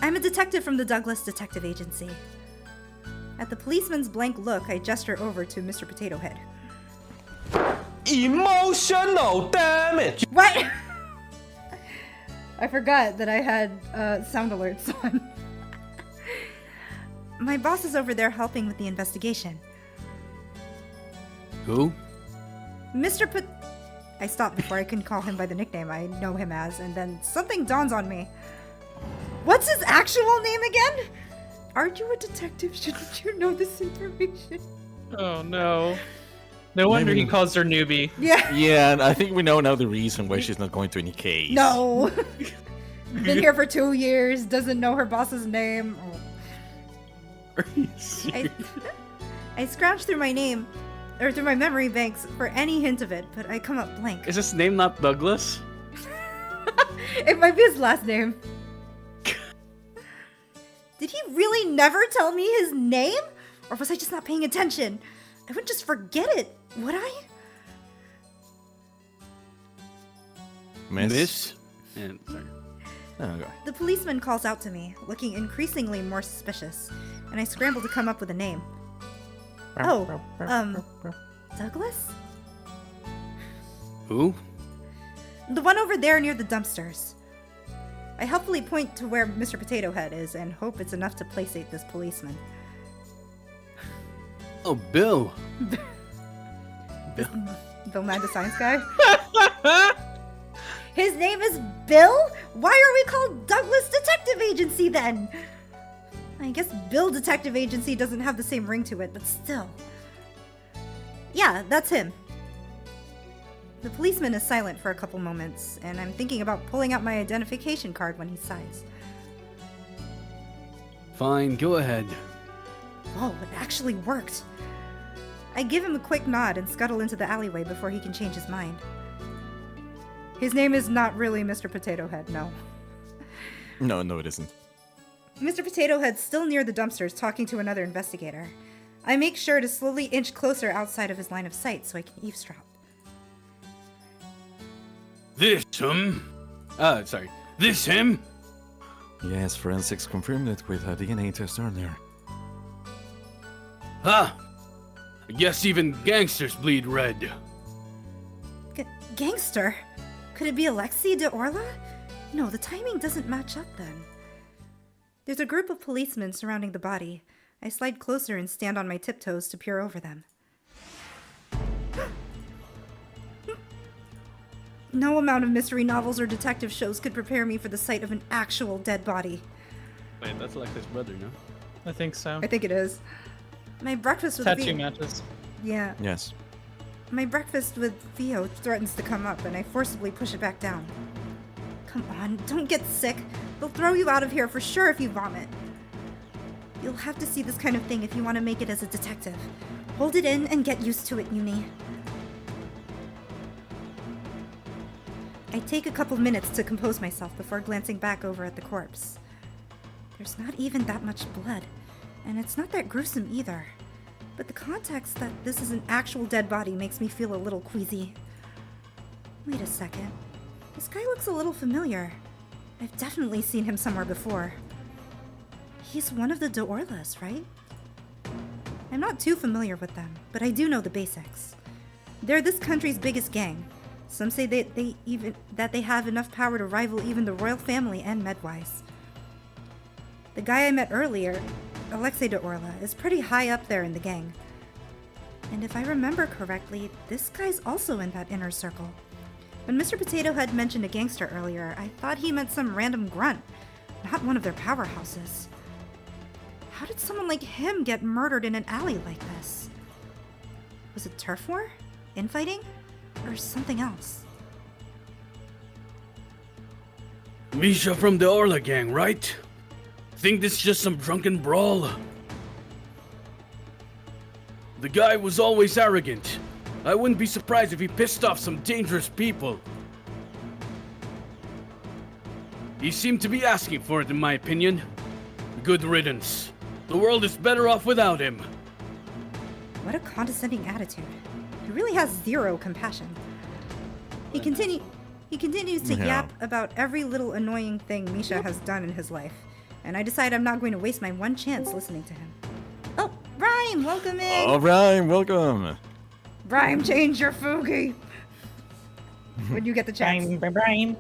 I'm a detective from the Douglas Detective Agency. At the policeman's blank look, I gesture over to Mr. Potato Head. Emotional damage. What? I forgot that I had sound alerts on. My boss is over there helping with the investigation. Who? Mr. I stopped before I couldn't call him by the nickname I know him as, and then something dawns on me. What's his actual name again? Aren't you a detective? Shouldn't you know this information? Oh no. No wonder he Maybe- calls her newbie. Yeah. Yeah, and I think we know now the reason why she's not going to any case. No. Been here for 2 years, doesn't know her boss's name. Oh. Are you serious? I scrounge through my name, or through my memory banks for any hint of it, but I come up blank. Is his name not Douglas? It might be his last name. Did he really never tell me his name? Or was I just not paying attention? I wouldn't just forget it, would I? Miss? And sorry. Oh, go ahead. The policeman calls out to me, looking increasingly more suspicious, and I scramble to come up with a name. Oh, Douglas? Who? The one over there near the dumpsters. I helpfully point to where Mr. Potato Head is and hope it's enough to placate this policeman. Oh, Bill. Bill Nye the Science Guy? His name is Bill? Why are we called Douglas Detective Agency then? I guess Bill Detective Agency doesn't have the same ring to it, but still. Yeah, that's him. The policeman is silent for a couple moments, and I'm thinking about pulling out my identification card when he sighs. Fine, go ahead. Whoa, it actually worked. I give him a quick nod and scuttle into the alleyway before he can change his mind. His name is not really Mr. Potato Head, no. No, it isn't. Mr. Potato Head's still near the dumpsters talking to another investigator. I make sure to slowly inch closer outside of his line of sight so I can eavesdrop. This him? Sorry. This him? Yes, forensics confirmed it with a DNA test earlier. Ah! I guess even gangsters bleed red. Gangster? Could it be Alexei de Orla? No, the timing doesn't match up then. There's a group of policemen surrounding the body. I slide closer and stand on my tiptoes to peer over them. No amount of mystery novels or detective shows could prepare me for the sight of an actual dead body. Wait, that's Alexei's brother, no? I think so. I think it is. My breakfast with Tattoo Theo. matches. Yeah. Yes. My breakfast with Theo threatens to come up, and I forcibly push it back down. Come on, don't get sick. They'll throw you out of here for sure if you vomit. You'll have to see this kind of thing if you want to make it as a detective. Hold it in and get used to it, Uni. I take a couple minutes to compose myself before glancing back over at the corpse. There's not even that much blood, and it's not that gruesome either. But the context that this is an actual dead body makes me feel a little queasy. Wait a second. This guy looks a little familiar. I've definitely seen him somewhere before. He's one of the de Orlas, right? I'm not too familiar with them, but I do know the basics. They're this country's biggest gang. Some say that they have enough power to rival even the royal family and Medwise. The guy I met earlier, Alexei de Orla, is pretty high up there in the gang. And if I remember correctly, this guy's also in that inner circle. When Mr. Potato Head mentioned a gangster earlier, I thought he meant some random grunt, not one of their powerhouses. How did someone like him get murdered in an alley like this? Was it turf war? Infighting? Or something else? Misha from the Orla gang, right? Think this is just some drunken brawl? The guy was always arrogant. I wouldn't be surprised if he pissed off some dangerous people. He seemed to be asking for it, in my opinion. Good riddance. The world is better off without him. What a condescending attitude. He really has zero compassion. He continues to Yeah. yap about every little annoying thing Misha has done in his life, and I decide I'm not going to waste my one chance listening to him. Oh, Rhyme, welcome in! All right, welcome. Rhyme, change your fugi! When you get the chance. Brime.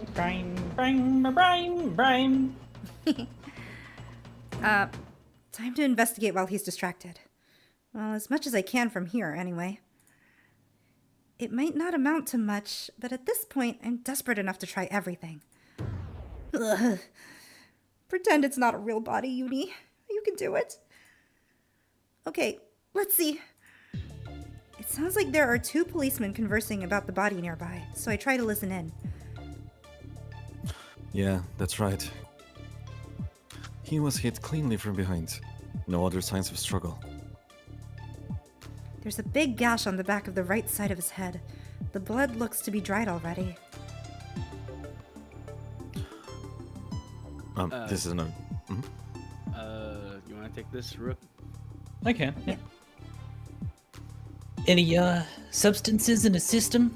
Time to investigate while he's distracted. Well, as much as I can from here, anyway. It might not amount to much, but at this point, I'm desperate enough to try everything. Ugh. Pretend it's not a real body, Uni. You can do it. Okay, let's see. It sounds like there are 2 policemen conversing about the body nearby, so I try to listen in. Yeah, that's right. He was hit cleanly from behind. No other signs of struggle. There's a big gash on the back of the right side of his head. The blood looks to be dried already. This is no. You want to take this, Rook? I can. Yeah. Any substances in the system?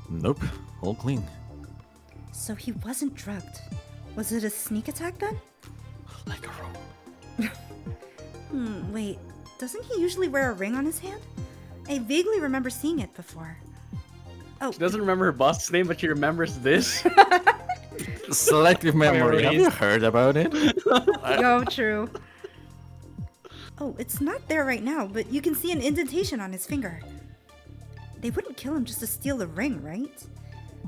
Nope, all clean. So he wasn't drugged. Was it a sneak attack then? Like a rope. Wait. Doesn't he usually wear a ring on his hand? I vaguely remember seeing it before. Oh, She doesn't remember her boss's name, but she remembers this. Selective memory. Have you Priorities. heard about it? yo, true. Oh, it's not there right now, but you can see an indentation on his finger. They wouldn't kill him just to steal the ring, right?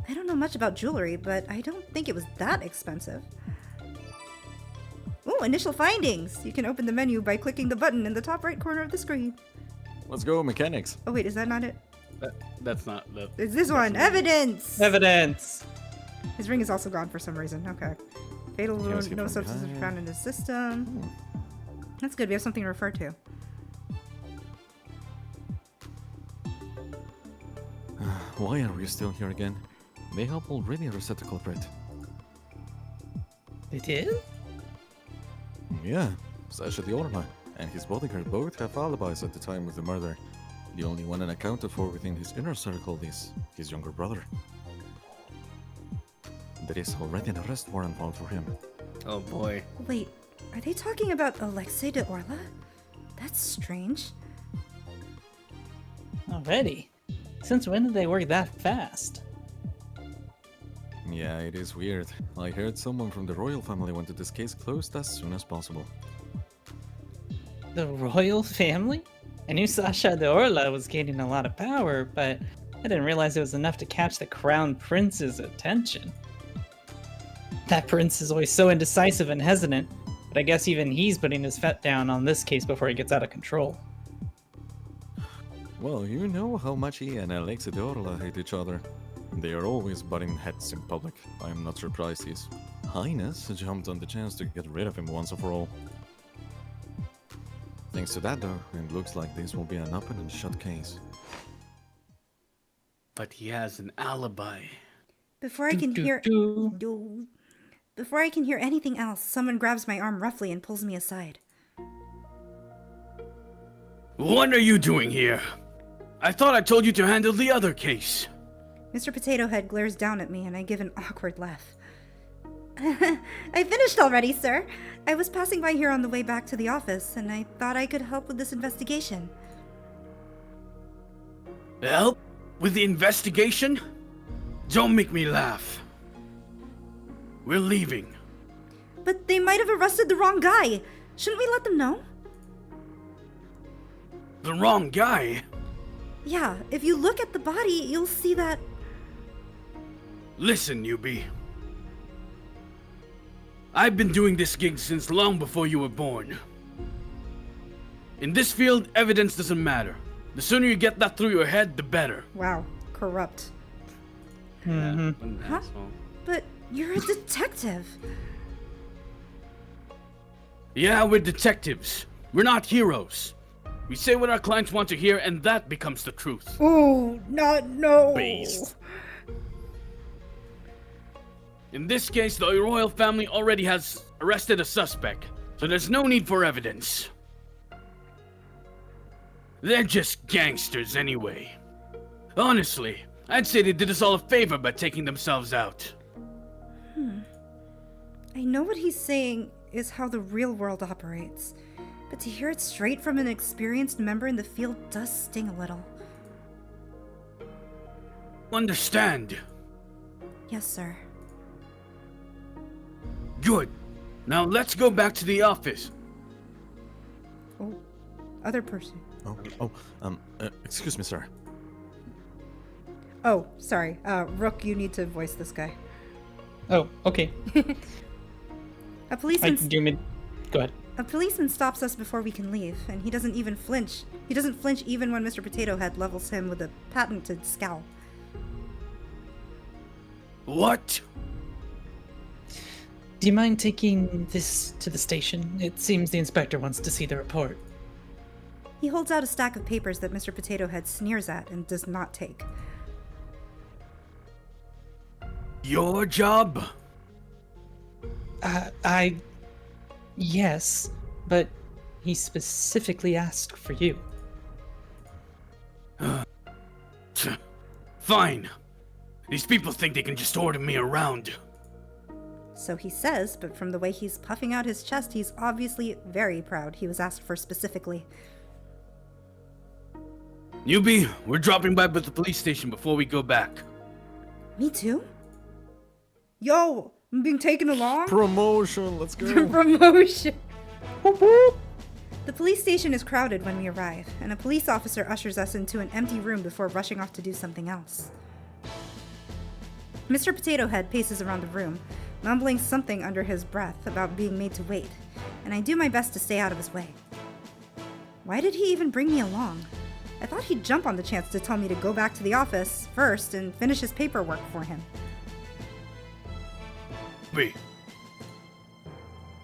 I don't know much about jewelry, but I don't think it was that expensive. Oh, initial findings! You can open the menu by clicking the button in the top right corner of the screen. Let's go, mechanics. Oh wait, is that not it? That's not the. It's this one! Evidence! Evidence. His ring is also gone for some reason. Okay. Fatal He was wound, hit no from substances were behind. found in his system. That's good, we have something to refer to. Why are we still here again? They have already arrested the culprit. They did? Yeah, Sasha the Orma and his bodyguard both have alibis at the time of the murder. The only one unaccounted for within his inner circle is his younger brother. There is already an arrest warrant out for him. Oh boy. Wait, are they talking about Alexei de Orla? That's strange. Already? Since when did they work that fast? Yeah, it is weird. I heard someone from the royal family wanted this case closed as soon as possible. The royal family? I knew Sasha de Orla was gaining a lot of power, but I didn't realize it was enough to catch the crown prince's attention. That prince is always so indecisive and hesitant, but I guess even he's putting his foot down on this case before he gets out of control. Well, you know how much he and Alexei de Orla hate each other. They are always butting heads in public. I am not surprised His Highness jumped on the chance to get rid of him once and for all. Thanks to that, though, it looks like this will be an open and shut case. But he has an alibi. Before I can hear Before I can hear anything else, someone grabs my arm roughly and pulls me aside. What are you doing here? I thought I told you to handle the other case. Mr. Potato Head glares down at me and I give an awkward laugh. I finished already, sir. I was passing by here on the way back to the office and I thought I could help with this investigation. Help? With the investigation? Don't make me laugh. We're leaving. But they might have arrested the wrong guy. Shouldn't we let them know? The wrong guy? Yeah, if you look at the body, you'll see that... Listen, newbie. I've been doing this gig since long before you were born. In this field, evidence doesn't matter. The sooner you get that through your head, the better. Wow, corrupt. Mm-hmm. Huh? But you're a detective. Yeah, we're detectives. We're not heroes. We say what our clients want to hear, and that becomes the truth. Oh, no. Based. In this case, the royal family already has arrested a suspect, so there's no need for evidence. They're just gangsters anyway. Honestly, I'd say they did us all a favor by taking themselves out. I know what he's saying is how the real world operates, but to hear it straight from an experienced member in the field does sting a little. Understand? Yes, sir. Good. Now let's go back to the office. Oh, other person. Excuse me, sir. Oh, sorry. Rook, you need to voice this guy. Oh, okay. A policeman. Go ahead. A policeman stops us before we can leave, and he doesn't even flinch. He doesn't flinch even when Mr. Potato Head levels him with a patented scowl. What? Do you mind taking this to the station? It seems the inspector wants to see the report. He holds out a stack of papers that Mr. Potato Head sneers at and does not take. Your job? Yes, but he specifically asked for you. Fine. These people think they can just order me around. So he says, but from the way he's puffing out his chest, he's obviously very proud he was asked for specifically. Newbie, we're dropping by the police station before we go back. Me too? Yo, I'm being taken along? Promotion, let's go. Promotion! The police station is crowded when we arrive, and a police officer ushers us into an empty room before rushing off to do something else. Mr. Potato Head paces around the room, mumbling something under his breath about being made to wait, and I do my best to stay out of his way. Why did he even bring me along? I thought he'd jump on the chance to tell me to go back to the office first and finish his paperwork for him. Wait.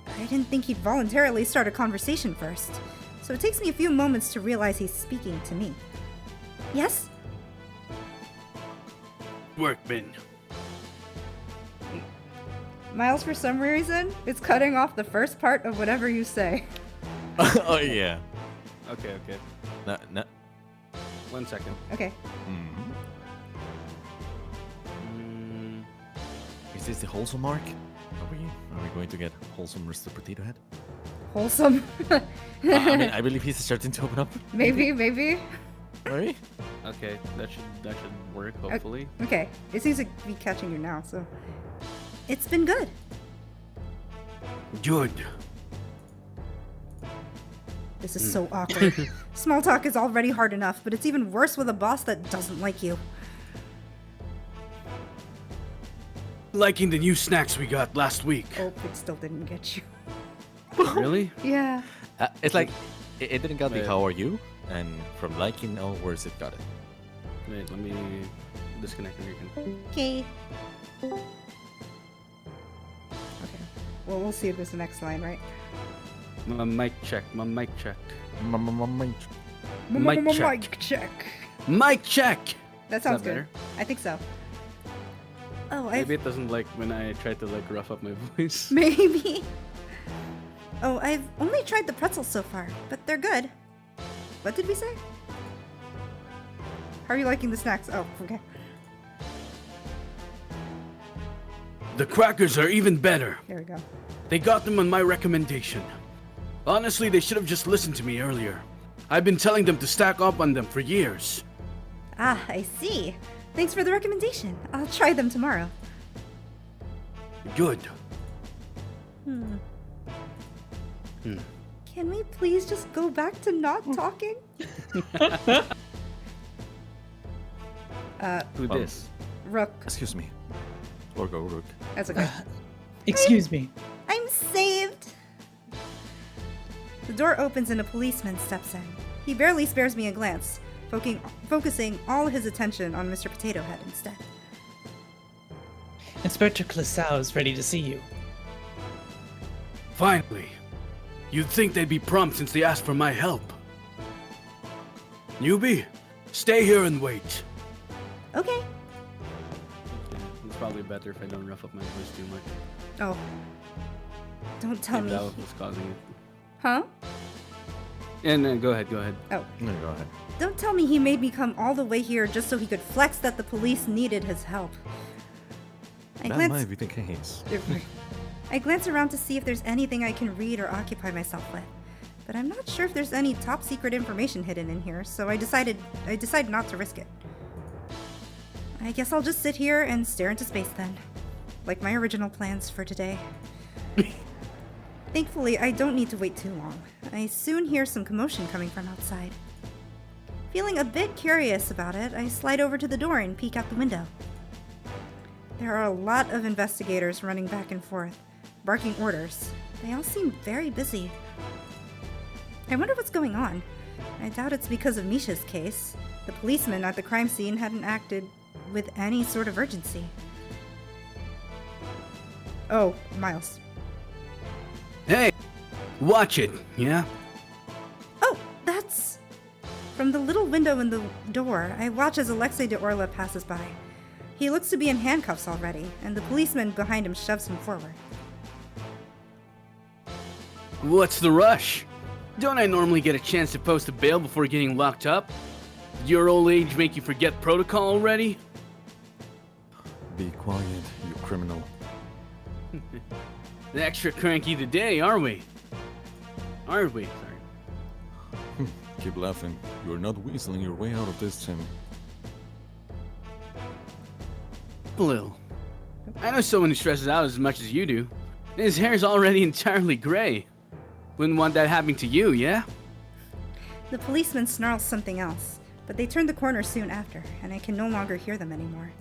I didn't think he'd voluntarily start a conversation first, so it takes me a few moments to realize he's speaking to me. Yes? Workman. Miles, for some reason, it's cutting off the first part of whatever you say. Oh yeah. Okay. No. 1 second. Okay. Is this the wholesome mark? Are we going to get wholesome Mr. Potato Head? Wholesome. I believe he's starting to open up. Maybe. Maybe? Okay, that should work. Hopefully. Okay. It seems to be catching you now, so. It's been good. Good. This is so awkward. Small talk is already hard enough, but it's even worse with a boss that doesn't like you. Liking the new snacks we got last week. Oh, it still didn't get you. Really? Yeah. It's like, it didn't got the Wait. how are you? And from liking onwards, it got it. Wait, let me disconnect again. Okay. Okay. Well, we'll see if there's the next line, right? My mic check. Mic check. Mic check! That sounds that good. better? I think so. Oh, Maybe it doesn't like when I try to like rough up my voice. Maybe. Oh, I've only tried the pretzels so far, but they're good. What did we say? How are you liking the snacks? Oh, okay. The crackers are even better. There we go. They got them on my recommendation. Honestly, they should have just listened to me earlier. I've been telling them to stack up on them for years. Ah, I see. Thanks for the recommendation. I'll try them tomorrow. Good. Can we please just go back to not talking? Who this? Rook. Excuse me. Or go, Rook. That's okay. Excuse me. I'm saved! The door opens and a policeman steps in. He barely spares me a glance, focusing all his attention on Mr. Potato Head instead. Inspector Clasau is ready to see you. Finally. You'd think they'd be prompt since they asked for my help. Newbie, stay here and wait. Okay. Yeah, it's probably better if I don't rough up my voice too much. Oh. Don't tell Maybe me. that was causing it. Huh? And go ahead. Oh, No, go ahead. don't tell me he made me come all the way here just so he could flex that the police needed his help. I That glance might be the case. I glance around to see if there's anything I can read or occupy myself with, but I'm not sure if there's any top secret information hidden in here, so I decided not to risk it. I guess I'll just sit here and stare into space then, like my original plans for today. Thankfully, I don't need to wait too long. I soon hear some commotion coming from outside. Feeling a bit curious about it, I slide over to the door and peek out the window. There are a lot of investigators running back and forth, barking orders. They all seem very busy. I wonder what's going on. I doubt it's because of Misha's case. The policeman at the crime scene hadn't acted with any sort of urgency. Oh, Miles. Hey, watch it, yeah? Oh, that's... From the little window in the door, I watch as Alexei de Orla passes by. He looks to be in handcuffs already, and the policeman behind him shoves him forward. What's the rush? Don't I normally get a chance to post a bail before getting locked up? Did your old age make you forget protocol already? Be quiet, you criminal. Extra cranky today, are we? Aren't we? Sorry. Keep laughing. You're not weaseling your way out of this, Tim. A little. I know someone who stresses out as much as you do. His hair's already entirely gray. Wouldn't want that happening to you, yeah? The policeman snarls something else, but they turn the corner soon after, and I can no longer hear them anymore.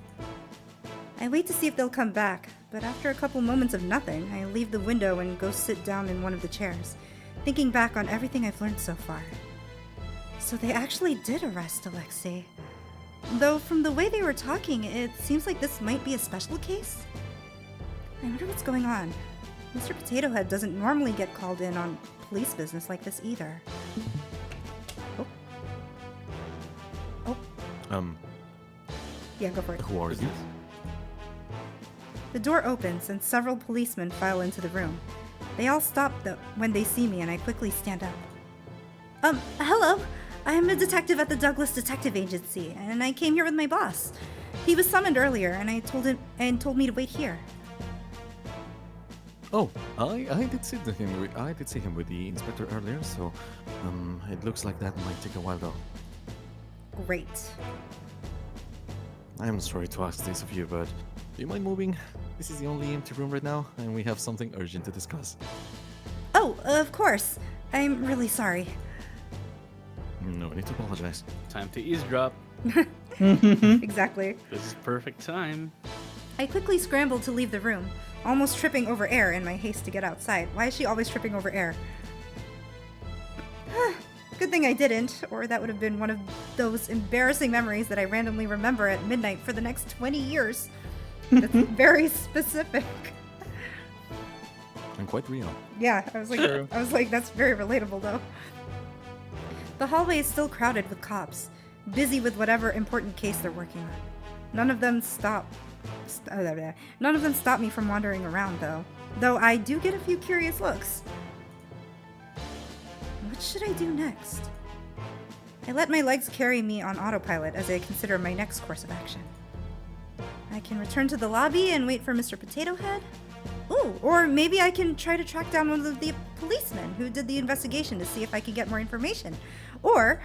I wait to see if they'll come back, but after a couple moments of nothing, I leave the window and go sit down in one of the chairs, thinking back on everything I've learned so far. So they actually did arrest Alexei. Though from the way they were talking, it seems like this might be a special case. I wonder what's going on. Mr. Potato Head doesn't normally get called in on police business like this either. Oh. Yeah, go for it. Who are you? The door opens and several policemen file into the room. They all stop when they see me and I quickly stand up. Hello. I'm a detective at the Douglas Detective Agency and I came here with my boss. He was summoned earlier and told me to wait here. Oh, I did see him with the inspector earlier, so it looks like that might take a while though. Great. I'm sorry to ask this of you, but do you mind moving? This is the only empty room right now, and we have something urgent to discuss. Oh, of course. I'm really sorry. No need to apologize. Time to eavesdrop. Exactly. This is perfect time. I quickly scrambled to leave the room, almost tripping over air in my haste to get outside. Why is she always tripping over air? Good thing I didn't, or that would have been one of those embarrassing memories that I randomly remember at midnight for the next 20 years. That's very specific. And quite real. Yeah, I was like, that's very relatable though. The hallway is still crowded with cops, busy with whatever important case they're working on. None of them stop me from wandering around though I do get a few curious looks. What should I do next? I let my legs carry me on autopilot as I consider my next course of action. I can return to the lobby and wait for Mr. Potato Head. Ooh, or maybe I can try to track down one of the policemen who did the investigation to see if I can get more information. Or,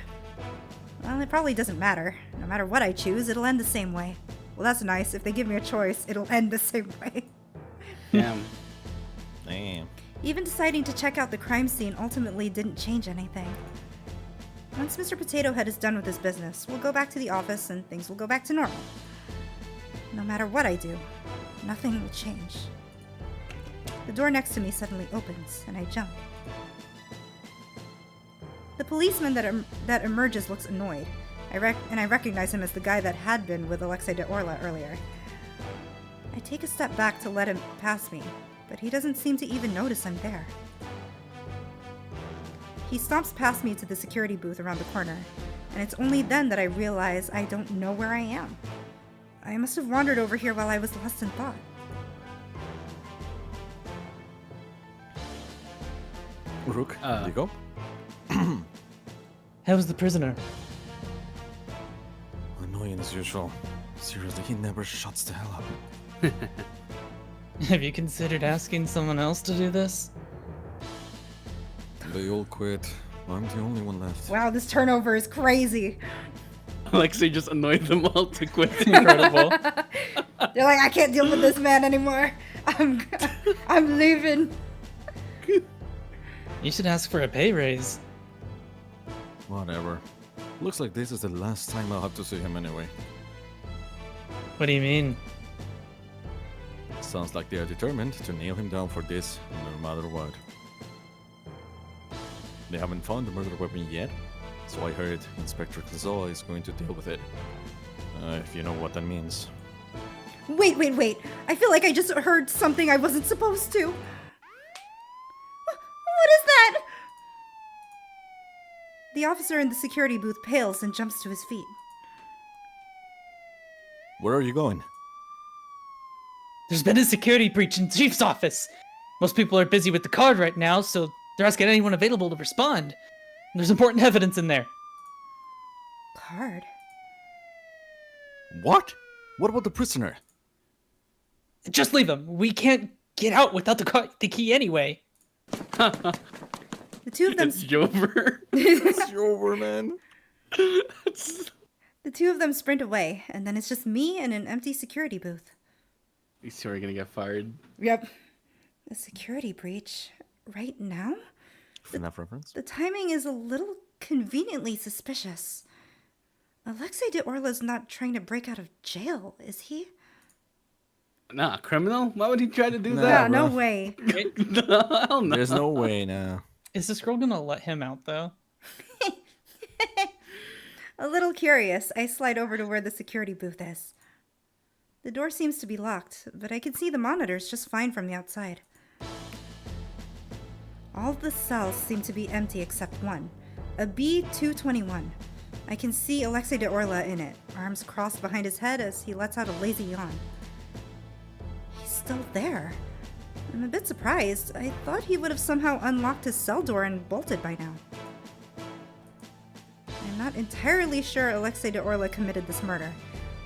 well, it probably doesn't matter. No matter what I choose, it'll end the same way. Well, that's nice. If they give me a choice, it'll end the same way. Damn. Damn. Even deciding to check out the crime scene ultimately didn't change anything. Once Mr. Potato Head is done with his business, we'll go back to the office and things will go back to normal. No matter what I do, nothing will change. The door next to me suddenly opens, and I jump. The policeman that emerges looks annoyed. I recognize him as the guy that had been with Alexei de Orla earlier. I take a step back to let him pass me, but he doesn't seem to even notice I'm there. He stomps past me to the security booth around the corner, and it's only then that I realize I don't know where I am. I must have wandered over here while I was lost in thought. Rook, there you go. How's the prisoner? Annoying as usual. Seriously, he never shuts the hell up. Have you considered asking someone else to do this? They all quit. I'm the only one left. Wow, this turnover is crazy. Alexei just annoyed them all to quit. Incredible. They're like, I can't deal with this man anymore. I'm leaving. You should ask for a pay raise. Whatever. Looks like this is the last time I'll have to see him anyway. What do you mean? Sounds like they are determined to nail him down for this, no matter what. They haven't found the murder weapon yet, so I heard Inspector Clouseau is going to deal with it. If you know what that means. Wait. I feel like I just heard something I wasn't supposed to. What is that? The officer in the security booth pales and jumps to his feet. Where are you going? There's been a security breach in the chief's office. Most people are busy with the card right now, so they're asking anyone available to respond. There's important evidence in there. Card? What? What about the prisoner? Just leave him. We can't get out without the key anyway. The two of them. It's over. It's over, man. The two of them sprint away, and then it's just me and an empty security booth. These two are gonna get fired. Yep. A security breach right now? FNAF reference? The timing is a little conveniently suspicious. Alexei de Orla's not trying to break out of jail, is he? Nah, criminal? Why would he try to do Nah, that? No bro. way. No, hell no. There's no way now. Is this girl gonna let him out, though? A little curious, I slide over to where the security booth is. The door seems to be locked, but I can see the monitors just fine from the outside. All the cells seem to be empty except one, a B-221. I can see Alexei de Orla in it, arms crossed behind his head as he lets out a lazy yawn. He's still there. I'm a bit surprised. I thought he would have somehow unlocked his cell door and bolted by now. I'm not entirely sure Alexei de Orla committed this murder,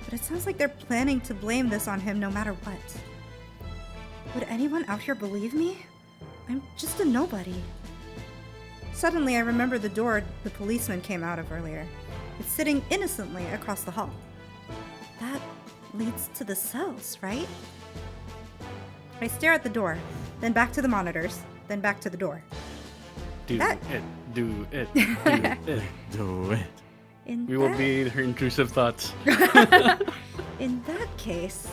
but it sounds like they're planning to blame this on him no matter what. Would anyone out here believe me? I'm just a nobody. Suddenly, I remember the door the policeman came out of earlier. It's sitting innocently across the hall. That leads to the cells, right? I stare at the door, then back to the monitors, then back to the door. Do That- it. Do it. Do it. Do it. We will be her intrusive thoughts. In that case,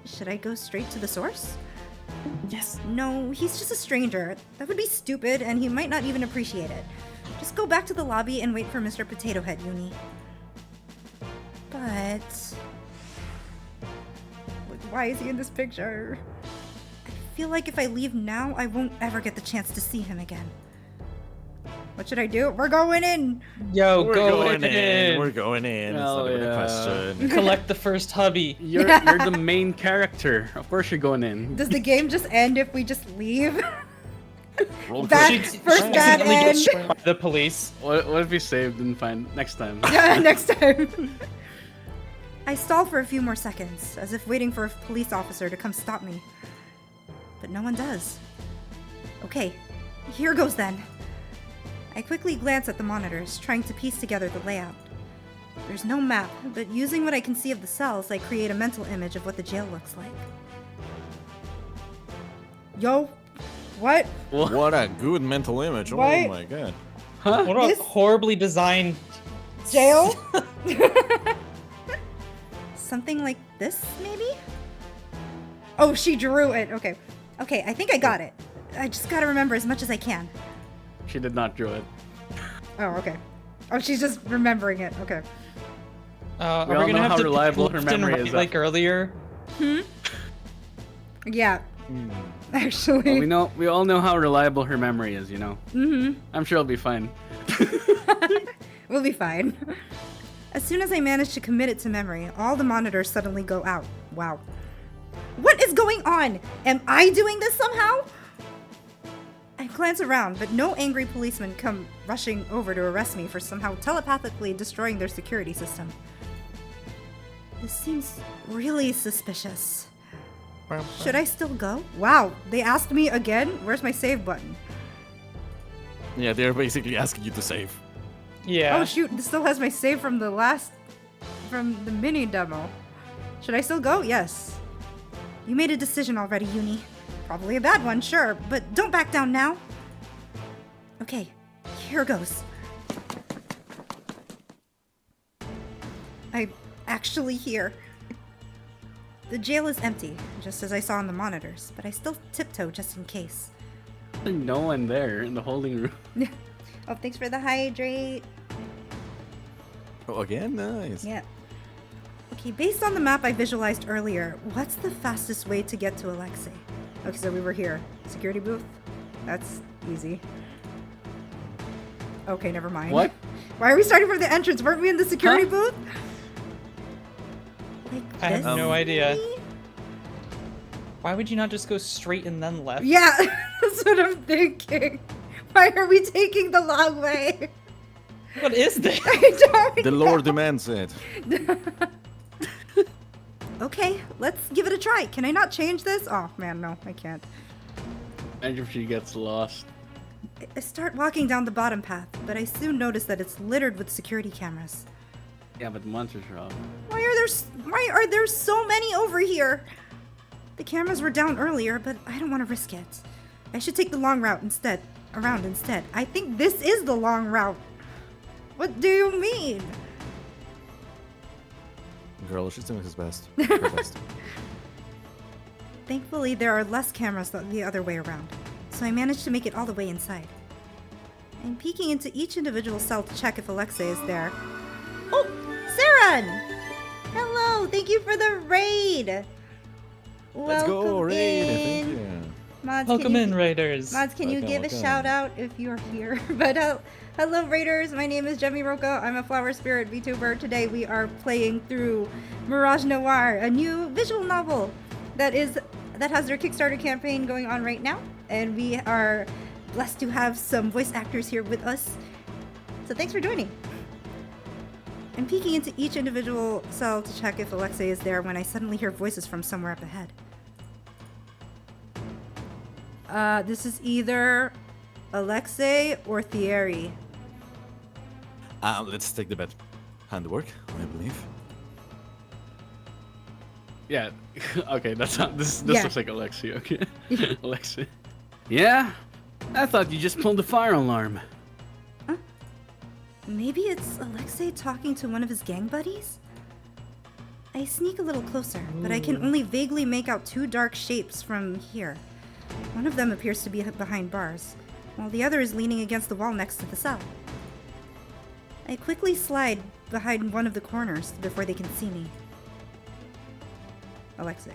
should I go straight to the source? Yes. No, he's just a stranger. That would be stupid, and he might not even appreciate it. Just go back to the lobby and wait for Mr. Potato Head, Uni. But... why is he in this picture? I feel like if I leave now, I won't ever get the chance to see him again. What should I do? We're going in! Yo, We're go going in. We're in. going in. It's Hell not even a yeah. question. Collect the first hubby. You're the main character. Of course you're going in. Does the game just end if we just leave? Roll Bad- credits. first bad Accidentally get end. struck by the police. What if we saved and find next time? Next time. I stall for a few more seconds, as if waiting for a police officer to come stop me. But no one does. Okay, here goes then. I quickly glance at the monitors, trying to piece together the layout. There's no map, but using what I can see of the cells, I create a mental image of what the jail looks like. Yo, what? What a good mental image. What? Oh my god. What a This- horribly designed. Jail? Something like this, maybe? Oh, she drew it. Okay. Okay, I think I got it. I just gotta remember as much as I can. She did not draw it. Oh, okay. Oh, she's just remembering it. Okay. Are We we all gonna know have how to reliable her lift and memory right is like earlier? Yeah. Well, Actually. we all know how reliable her memory is, you know. Mm-hmm. I'm sure it'll be fine. We'll be fine. As soon as I manage to commit it to memory, all the monitors suddenly go out. Wow. What is going on? Am I doing this somehow? I glance around, but no angry policemen come rushing over to arrest me for somehow telepathically destroying their security system. This seems really suspicious. Should I still go? Wow, they asked me again? Where's my save button? Yeah, they're basically asking you to save. Yeah. Oh shoot, this still has my save from the mini demo. Should I still go? Yes. You made a decision already, Uni. Probably a bad one, sure, but don't back down now. Okay, here goes. I'm actually here. The jail is empty, just as I saw on the monitors, but I still tiptoe just in case. There's no one there in the holding room. Oh, thanks for the hydrate. Oh, again? Nice. Yeah. Okay, based on the map I visualized earlier, what's the fastest way to get to Alexei? Okay, so we were here. Security booth? That's easy. Okay, never mind. What? Why are we starting from the entrance? Weren't we in the security booth? Like I have this, no idea. maybe? Why would you not just go straight and then left? Yeah, that's what I'm thinking. Why are we taking the long way? What is this? I don't The know. Lord demands it. Okay, let's give it a try. Can I not change this? Oh man, no, I can't. And if she gets lost. I start walking down the bottom path, but I soon notice that it's littered with security cameras. Yeah, but the monsters are off. Why are there so many over here? The cameras were down earlier, but I don't want to risk it. I should take the long route instead. I think this is the long route. What do you mean? Girl, she's doing his best. Her best. Thankfully, there are less cameras the other way around, so I managed to make it all the way inside. I'm peeking into each individual cell to check if Alexei is there. Oh, Saren! Hello, thank you for the raid! Let's go, Welcome Raid. in. Thank you. Mods, Welcome can you, in, Raiders. Mods, can you Welcome, give a welcome. shout out if you're here? But hello, Raiders. My name is Jemmy Roca. I'm a Flower Spirit VTuber. Today we are playing through Mirage Noir, a new visual novel that has their Kickstarter campaign going on right now, and we are blessed to have some voice actors here with us. So thanks for joining. I'm peeking into each individual cell to check if Alexei is there when I suddenly hear voices from somewhere up ahead. This is either Alexei or Thierry. Let's take the bet. Handwork, I believe. Yeah. Okay, that's not this Yeah. looks like Alexei, okay. Alexei. Yeah? I thought you just pulled the fire alarm. Maybe it's Alexei talking to one of his gang buddies? I sneak a little closer, but I can only vaguely make out two dark shapes from here. One of them appears to be behind bars, while the other is leaning against the wall next to the cell. I quickly slide behind one of the corners before they can see me. Alexei.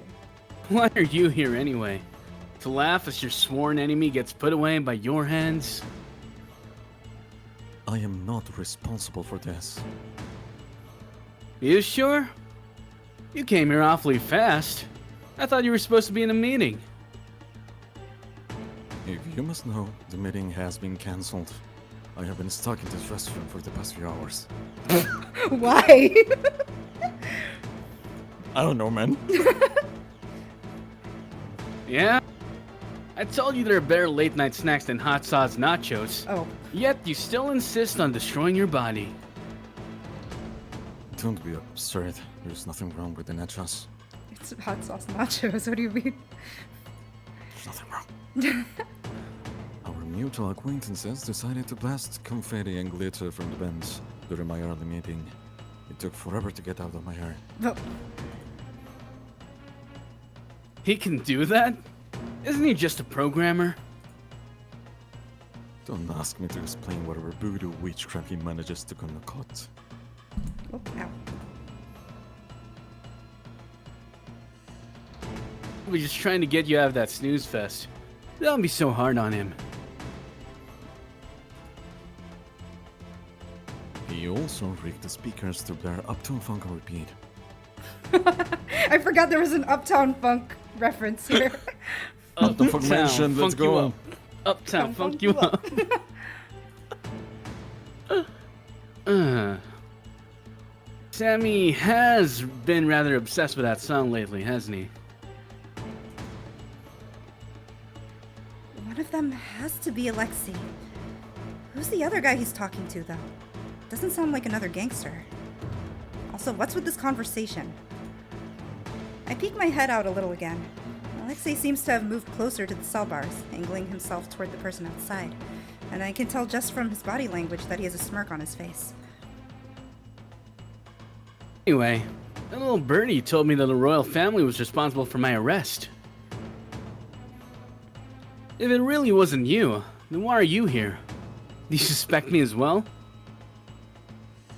Why are you here anyway? To laugh as your sworn enemy gets put away by your hands? I am not responsible for this. You sure? You came here awfully fast. I thought you were supposed to be in a meeting. If you must know, the meeting has been cancelled. I have been stuck in this restroom for the past few hours. Why? I don't know, man. Yeah? I told you there are better late night snacks than hot sauce nachos. Oh, Yet you still insist on destroying your body. Don't be absurd. There's nothing wrong with the nachos. it's hot sauce nachos. What do you mean? There's nothing wrong. Our mutual acquaintances decided to blast confetti and glitter from the bench during my early meeting. It took forever to get out of my hair. Oh, He can do that? Isn't he just a programmer? Don't ask me to explain whatever voodoo witchcraft he manages to concoct. oh, ow. We're just trying to get you out of that snooze fest. Don't be so hard on him. He also rigged the speakers to blare Uptown Funk on repeat. I forgot there was an Uptown Funk reference here. Uptown Funk mentioned, let's funk you go. up. Uptown funk you up. Sami has been rather obsessed with that song lately, hasn't he? One of them has to be Alexei. Who's the other guy he's talking to, though? Doesn't sound like another gangster. Also, what's with this conversation? I peek my head out a little again. Alexei seems to have moved closer to the cell bars, angling himself toward the person outside. And I can tell just from his body language that he has a smirk on his face. Anyway, that little birdie told me that the royal family was responsible for my arrest. If it really wasn't you, then why are you here? Do you suspect me as well?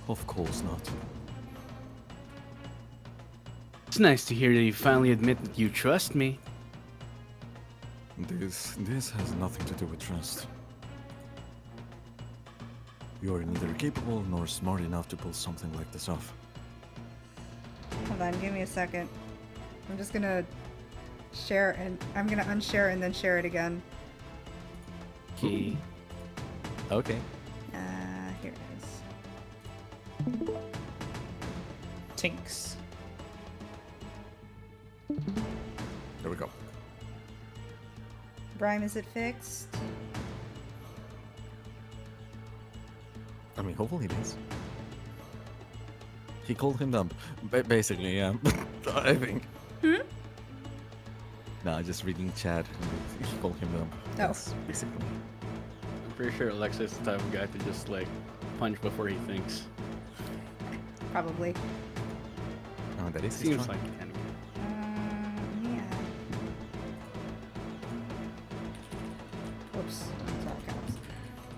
Of course not. It's nice to hear that you finally admit that you trust me. This has nothing to do with trust. You are neither capable nor smart enough to pull something like this off. Hold on, give me a second. I'm just gonna share and I'm gonna unshare and then share it again. Okay. Okay. Here it is. Tinks. There we go. Brime, is it fixed? I mean, hopefully it is. He called him dumb. Basically, yeah. I think. Nah, just reading chat. He called him dumb. That's basically. I'm pretty sure Alexei's the type of guy to just like punch before he thinks. Probably. Oh, that is Seems strong. like he kind of. Yeah. Oops. That's all caps.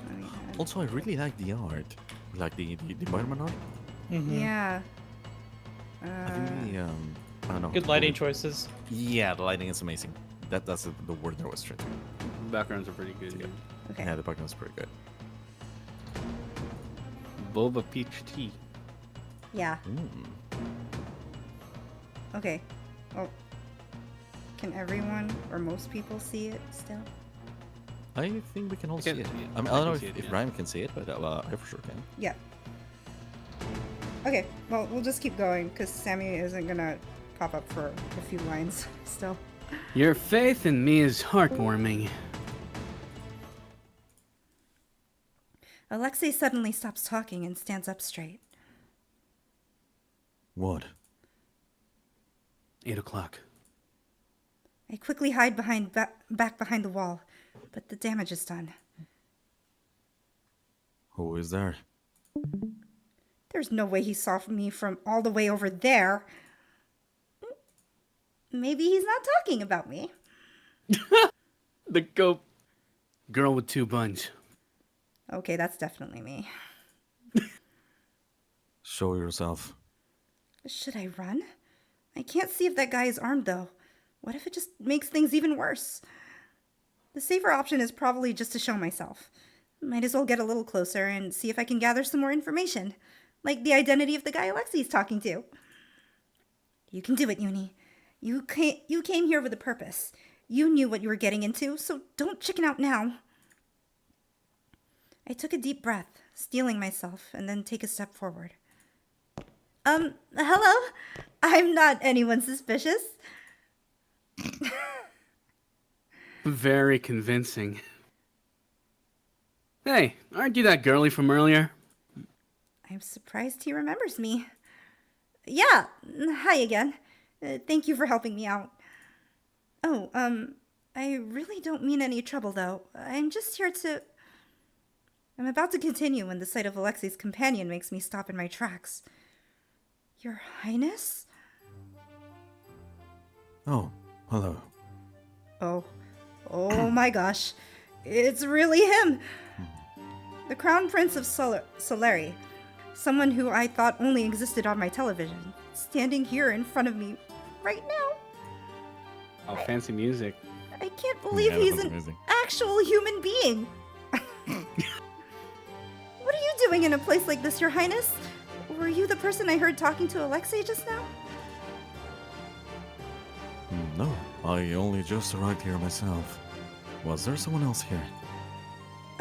Let me add- Also, I really like the art. Like the environment art. Yeah. I think the I don't know. Good lighting choices. Yeah, the lighting is amazing. That's the word that was trying to. Backgrounds are pretty good. Okay. Yeah, the background's pretty good. Boba peach tea. Yeah. Okay. Oh. Can everyone or most people see it still? I think we can all can- see it. yeah, I mean, I I don't can know see if it, yeah. Ryan can see it, but I for sure can. Yeah. Okay, well, we'll just keep going, because Sami isn't gonna pop up for a few lines still. Your faith in me is heartwarming. Alexei suddenly stops talking and stands up straight. What? 8 o'clock. I quickly hide back behind the wall, but the damage is done. Who is there? There's no way he saw me from all the way over there. Maybe he's not talking about me. The goat. Girl with 2 buns. Okay, that's definitely me. Show yourself. Should I run? I can't see if that guy is armed, though. What if it just makes things even worse? The safer option is probably just to show myself. Might as well get a little closer and see if I can gather some more information. Like the identity of the guy Alexei's talking to. You can do it, Uni. You came here with a purpose. You knew what you were getting into, so don't chicken out now. I took a deep breath, steeling myself, and then take a step forward. Hello? I'm not anyone suspicious. Very convincing. Hey, aren't you that girlie from earlier? I'm surprised he remembers me. Yeah, hi again. Thank you for helping me out. Oh, I really don't mean any trouble, though. I'm just here to... I'm about to continue when the sight of Alexei's companion makes me stop in my tracks. Your Highness? Oh, hello. Oh my gosh. It's really him! The Crown Prince of Solari. Someone who I thought only existed on my television. Standing here in front of me right now. Oh, fancy music. I can't believe Yeah, he's that's an amazing. actual human being. What are you doing in a place like this, Your Highness? Were you the person I heard talking to Alexei just now? No, I only just arrived here myself. Was there someone else here?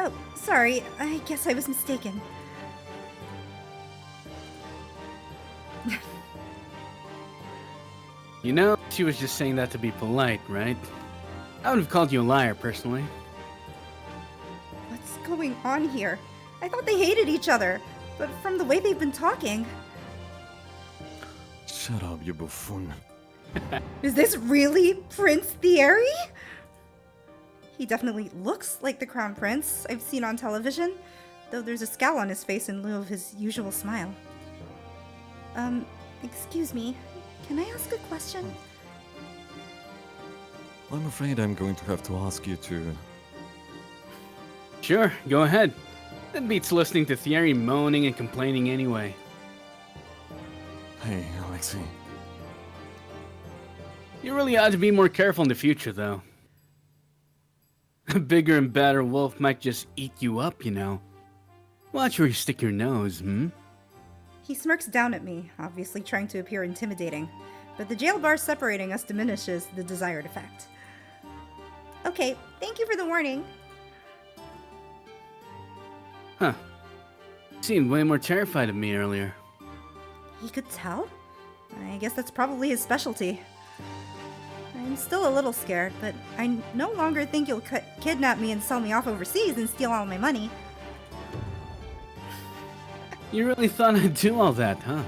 Oh, sorry. I guess I was mistaken. You know, she was just saying that to be polite, right? I would have called you a liar, personally. What's going on here? I thought they hated each other, but from the way they've been talking... Shut up, you buffoon. Is this really Prince Thierry? He definitely looks like the Crown Prince I've seen on television, though there's a scowl on his face in lieu of his usual smile. Excuse me, can I ask a question? I'm afraid I'm going to have to ask you to... Sure, go ahead. That beats listening to Thierry moaning and complaining anyway. Hey, Alexei. You really ought to be more careful in the future, though. A bigger and badder wolf might just eat you up, you know. Watch where you stick your nose, hmm? He smirks down at me, obviously trying to appear intimidating, but the jail bar separating us diminishes the desired effect. Okay, thank you for the warning. Huh. You seemed way more terrified of me earlier. He could tell? I guess that's probably his specialty. I'm still a little scared, but I no longer think you'll kidnap me and sell me off overseas and steal all my money. You really thought I'd do all that, huh?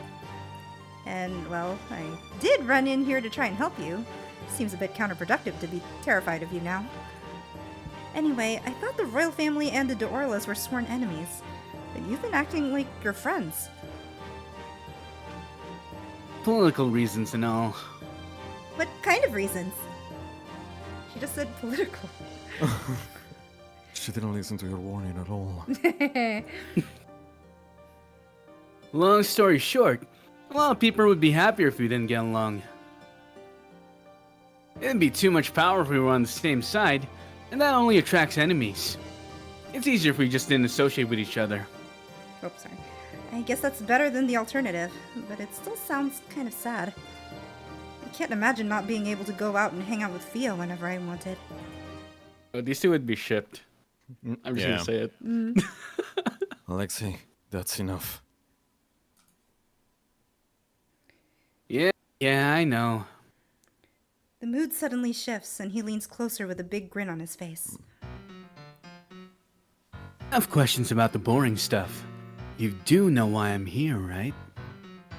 And, well, I did run in here to try and help you. Seems a bit counterproductive to be terrified of you now. Anyway, I thought the royal family and the de Orlas were sworn enemies, but you've been acting like you're friends. Political reasons and all. What kind of reasons? She just said political. She didn't listen to your warning at all. Long story short, a lot of people would be happier if we didn't get along. It'd be too much power if we were on the same side, and that only attracts enemies. It's easier if we just didn't associate with each other. Oops, sorry. I guess that's better than the alternative, but it still sounds kind of sad. I can't imagine not being able to go out and hang out with Fia whenever I wanted. Oh, these two would be shipped. I'm just gonna say it. Alexei, that's enough. Yeah, I know. The mood suddenly shifts, and he leans closer with a big grin on his face. I have questions about the boring stuff. You do know why I'm here, right?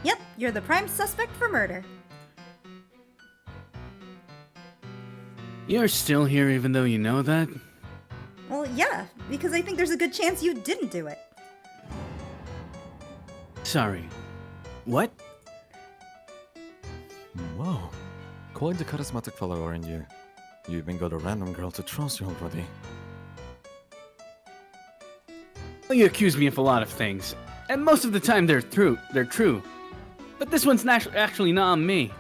Yep, you're the prime suspect for murder. You're still here even though you know that? Well, yeah, because I think there's a good chance you didn't do it. Sorry. What? Wow. Quite the charismatic fellow, aren't you? You even got a random girl to trust you already. Well, you accuse me of a lot of things, and most of the time they're true. But this one's actually not on me.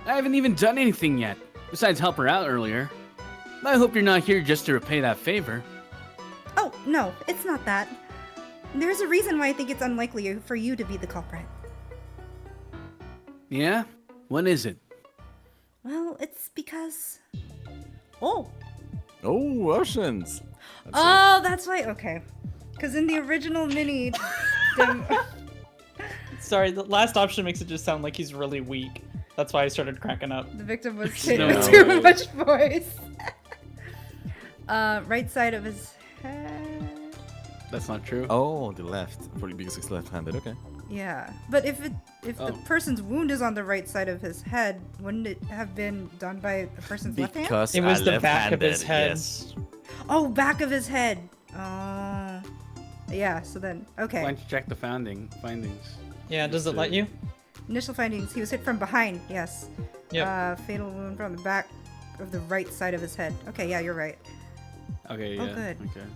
I haven't even done anything yet, besides help her out earlier. I hope you're not here just to repay that favor. Oh, no, it's not that. There's a reason why I think it's unlikely for you to be the culprit. Yeah? What is it? Well, it's because... Oh! Oh, Russians! Oh, that's why. Okay. Because in the original mini... Sorry, the last option makes it just sound like he's really weak. That's why I started cracking up. The victim was hit No with too way. much voice. Right side of his head. That's not true. Oh, the left. Probably because he's left-handed, okay. Yeah, but if the person's wound is on the right side of his head, wouldn't it have been done by the person's left hand? Because It was the back of left-handed, his head. Yes. Oh, back of his head. Yeah. So then, okay. Why don't you check the findings? Yeah, does it let you? Initial findings: he was hit from behind. Yes. Yep. Fatal wound from the back of the right side of his head. Okay, yeah, you're right. Okay, yeah. Oh, good. Okay.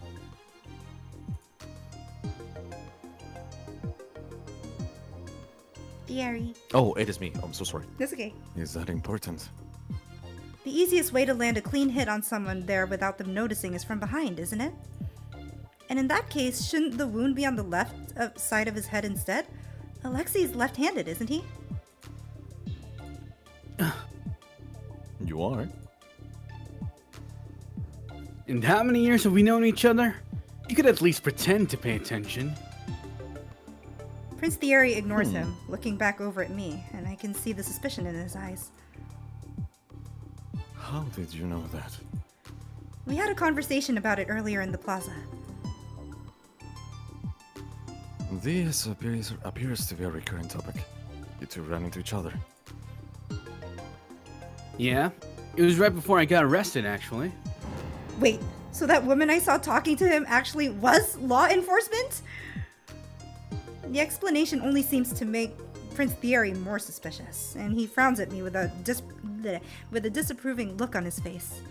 Thierry. Oh, it is me. I'm so sorry. That's okay. Is that important? The easiest way to land a clean hit on someone there without them noticing is from behind, isn't it? And in that case, shouldn't the wound be on the left side of his head instead? Alexei's left-handed, isn't he? You are? And how many years have we known each other? You could at least pretend to pay attention. Prince Thierry ignores him, looking back over at me, and I can see the suspicion in his eyes. How did you know that? We had a conversation about it earlier in the plaza. This appears to be a recurrent topic. You two ran into each other. Yeah, it was right before I got arrested, actually. Wait, so that woman I saw talking to him actually was law enforcement? The explanation only seems to make Prince Thierry more suspicious, and he frowns at me with a disapproving look on his face.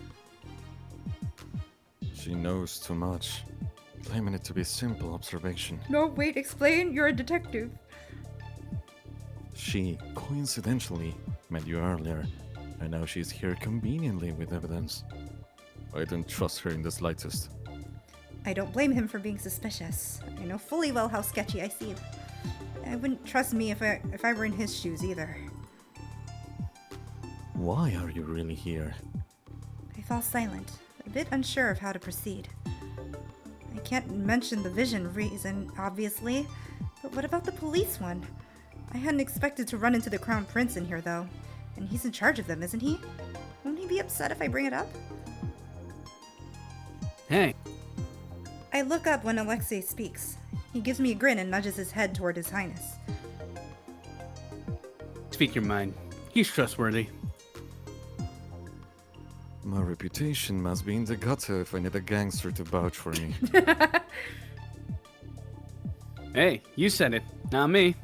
She knows too much, claiming it to be simple observation. No, wait, explain. You're a detective. She coincidentally met you earlier, and now she's here conveniently with evidence. I don't trust her in the slightest. I don't blame him for being suspicious. I know fully well how sketchy I seem. I wouldn't trust me if I were in his shoes either. Why are you really here? I fall silent, a bit unsure of how to proceed. I can't mention the vision reason, obviously, but what about the police one? I hadn't expected to run into the Crown Prince in here, though, and he's in charge of them, isn't he? Won't he be upset if I bring it up? Hey, I look up when Alexei speaks. He gives me a grin and nudges his head toward His Highness. speak your mind. He's trustworthy. My reputation must be in the gutter if I need a gangster to vouch for me. Hey, you said it, not me.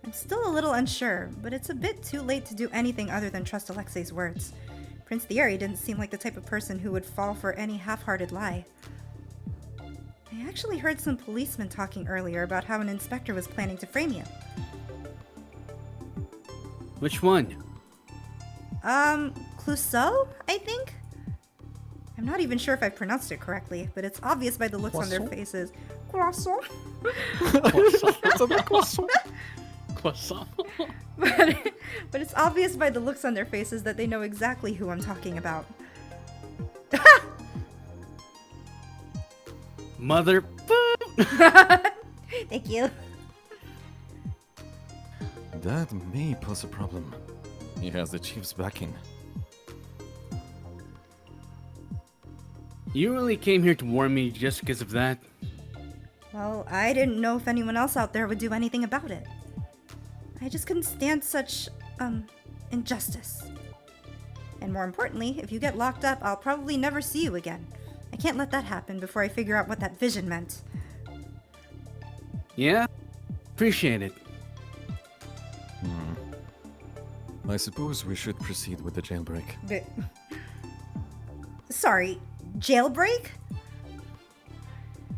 I'm still a little unsure, but it's a bit too late to do anything other than trust Alexei's words. Prince Thierry didn't seem like the type of person who would fall for any half-hearted lie. I actually heard some policemen talking earlier about how an inspector was planning to frame you. Which one? Clouseau, I think? I'm not even sure if I pronounced it correctly, but it's obvious by the looks on their faces. Croissant? Croissant. But it's obvious by the looks on their faces that they know exactly who I'm talking about. Mother. Thank you. That may pose a problem. He has the chief's backing. You really came here to warn me just because of that? Well, I didn't know if anyone else out there would do anything about it. I just couldn't stand such, injustice. And more importantly, if you get locked up, I'll probably never see you again. I can't let that happen before I figure out what that vision meant. Yeah? Appreciate it. I suppose we should proceed with the jailbreak. But... Sorry, jailbreak?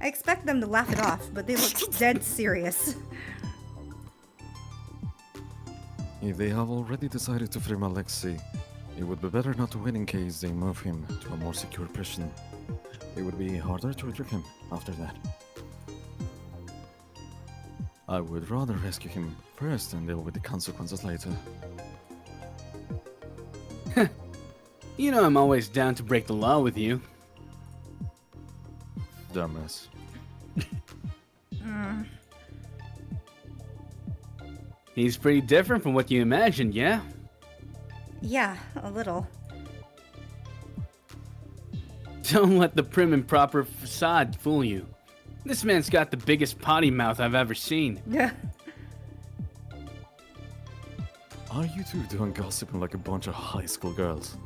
I expect them to laugh it off, but they look dead serious. If they have already decided to frame Alexei, it would be better not to wait in case they move him to a more secure prison. It would be harder to retrieve him after that. I would rather rescue him first and deal with the consequences later. You know I'm always down to break the law with you. Dumbass. He's pretty different from what you imagined, yeah? Yeah, a little. Don't let the prim and proper facade fool you. This man's got the biggest potty mouth I've ever seen. Yeah. Are you two doing gossiping like a bunch of high school girls?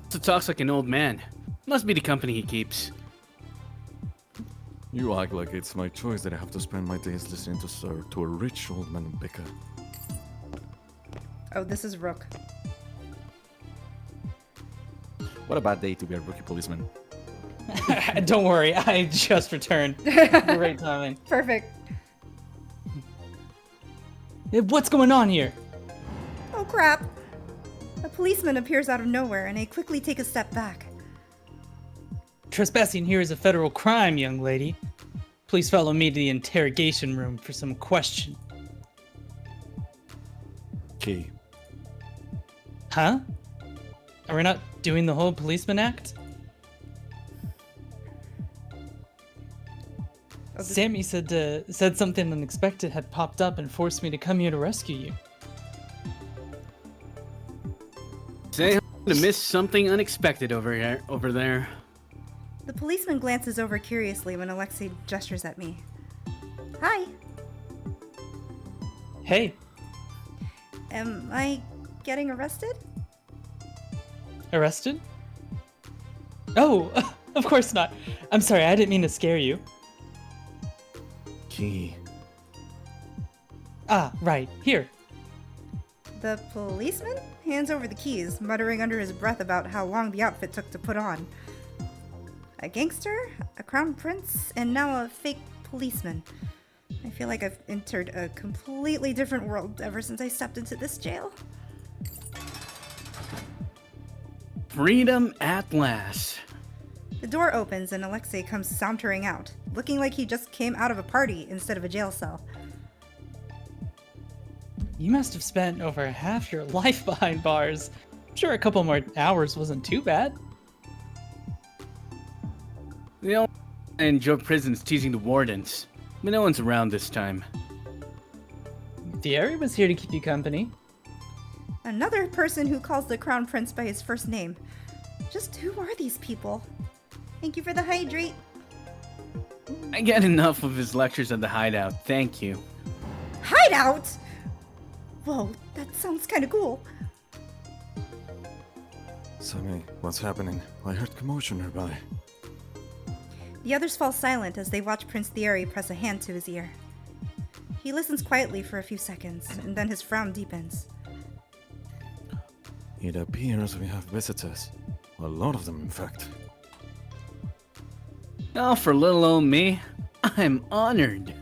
So talks like an old man. Must be the company he keeps. You act like it's my choice that I have to spend my days listening to a rich old man bicker. Oh, this is Rook. What a bad day to be a rookie policeman. Don't worry, I just returned. Great timing. Perfect. What's going on here? Oh crap. A policeman appears out of nowhere, and I quickly take a step back. Trespassing here is a federal crime, young lady. Please follow me to the interrogation room for some question. Key. Huh? Are we not doing the whole policeman act? Sami said something unexpected had popped up and forced me to come here to rescue you. Say to miss something unexpected over there. The policeman glances over curiously when Alexei gestures at me. Hi. Hey, Am I getting arrested? arrested? Oh, of course not. I'm sorry, I didn't mean to scare you. Key. Ah, right, here. The policeman hands over the keys, muttering under his breath about how long the outfit took to put on. A gangster, a crown prince, and now a fake policeman. I feel like I've entered a completely different world ever since I stepped into this jail. Freedom at last. The door opens and Alexei comes sauntering out, looking like he just came out of a party instead of a jail cell. You must have spent over half your life behind bars. Sure, a couple more hours wasn't too bad. The only I enjoy prison's teasing the wardens, but no one's around this time. Thierry was here to keep you company. Another person who calls the crown prince by his first name. Just who are these people? Thank you for the hydrate. I get enough of his lectures at the hideout, thank you. Hideout? Whoa, that sounds kind of cool. Sami, what's happening? I heard commotion nearby. The others fall silent as they watch Prince Thierry press a hand to his ear. He listens quietly for a few seconds, and then his frown deepens. It appears we have visitors. A lot of them, in fact. Oh, for little old me, I'm honored.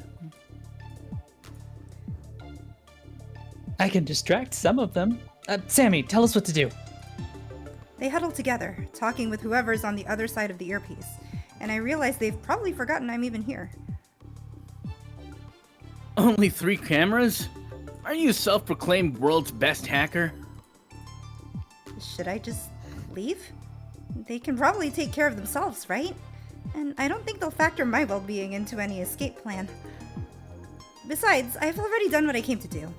I can distract some of them. Sami, tell us what to do. They huddle together, talking with whoever's on the other side of the earpiece, and I realize they've probably forgotten I'm even here. Only 3 cameras? Are you self-proclaimed world's best hacker? Should I just leave? They can probably take care of themselves, right? And I don't think they'll factor my well-being into any escape plan. Besides, I've already done what I came to do.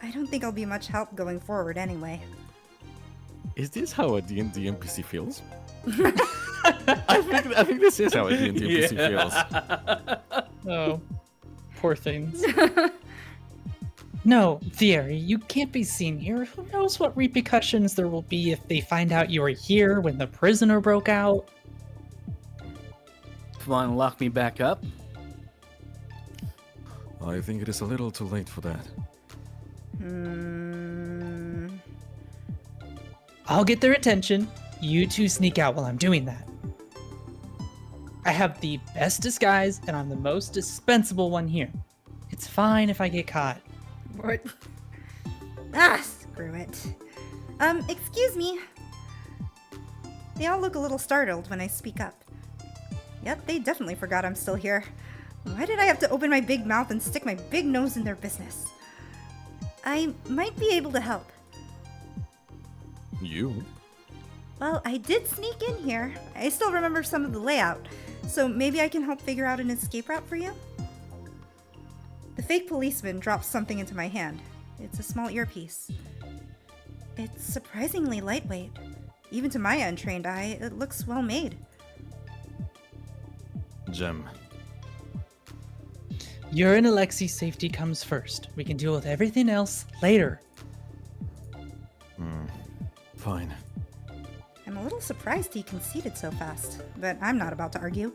I don't think I'll be much help going forward anyway. Is this how a D&D NPC feels? I think this is how a D&D NPC feels. Oh, poor things. No, Thierry, you can't be seen here. Who knows what repercussions there will be if they find out you were here when the prisoner broke out? Want to lock me back up? I think it is a little too late for that. I'll get their attention. You two sneak out while I'm doing that. I have the best disguise, and I'm the most dispensable one here. It's fine if I get caught. What? Ah, screw it. Excuse me. They all look a little startled when I speak up. Yep, they definitely forgot I'm still here. Why did I have to open my big mouth and stick my big nose in their business? I might be able to help. You? Well, I did sneak in here. I still remember some of the layout, so maybe I can help figure out an escape route for you? The fake policeman drops something into my hand. It's a small earpiece. It's surprisingly lightweight. Even to my untrained eye, it looks well made. Gem. Your and Alexei's safety comes first. We can deal with everything else later. Fine. I'm a little surprised he conceded so fast, but I'm not about to argue.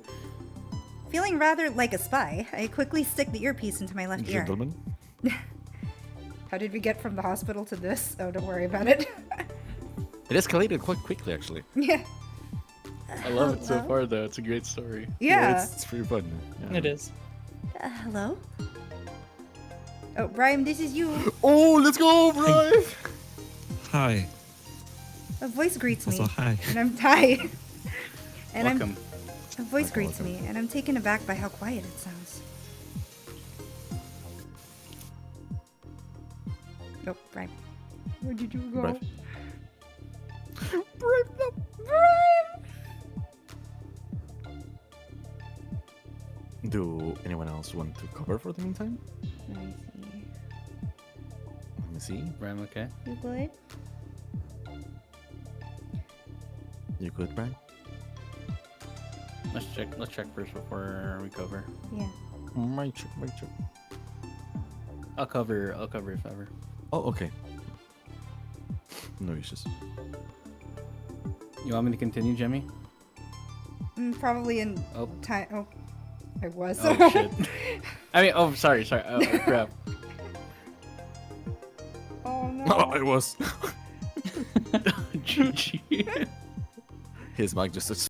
Feeling rather like a spy, I quickly stick the earpiece into my left ear. Gentlemen? How did we get from the hospital to this? Oh, don't worry about it. It escalated quite quickly, actually. Yeah. I love it so Hello? far, though. It's a great story. Yeah. It's pretty fun. Yeah. It is. Hello? Oh, Brian, this is you. Oh, let's go, Brian! Hi. A voice greets me. Also, hi. And I'm tired. And Welcome. A voice Welcome, greets welcome. me, and I'm taken aback by how quiet it sounds. Oh, Brian. Where did you go? Brian. Bribe them. Do anyone else want to cover for the meantime? Let me see. Let me see. Brian, okay? You good? You good, Brian? Let's check. Let's check first before we cover. Yeah. My check, my check. I'll cover. I'll cover if ever. Oh, okay. No issues. You want me to continue, Jemmy? Probably in Oh. time. Oh, I was. Oh shit. I mean, oh, sorry. Oh, crap. Oh no. Oh, it was. GG. His mic just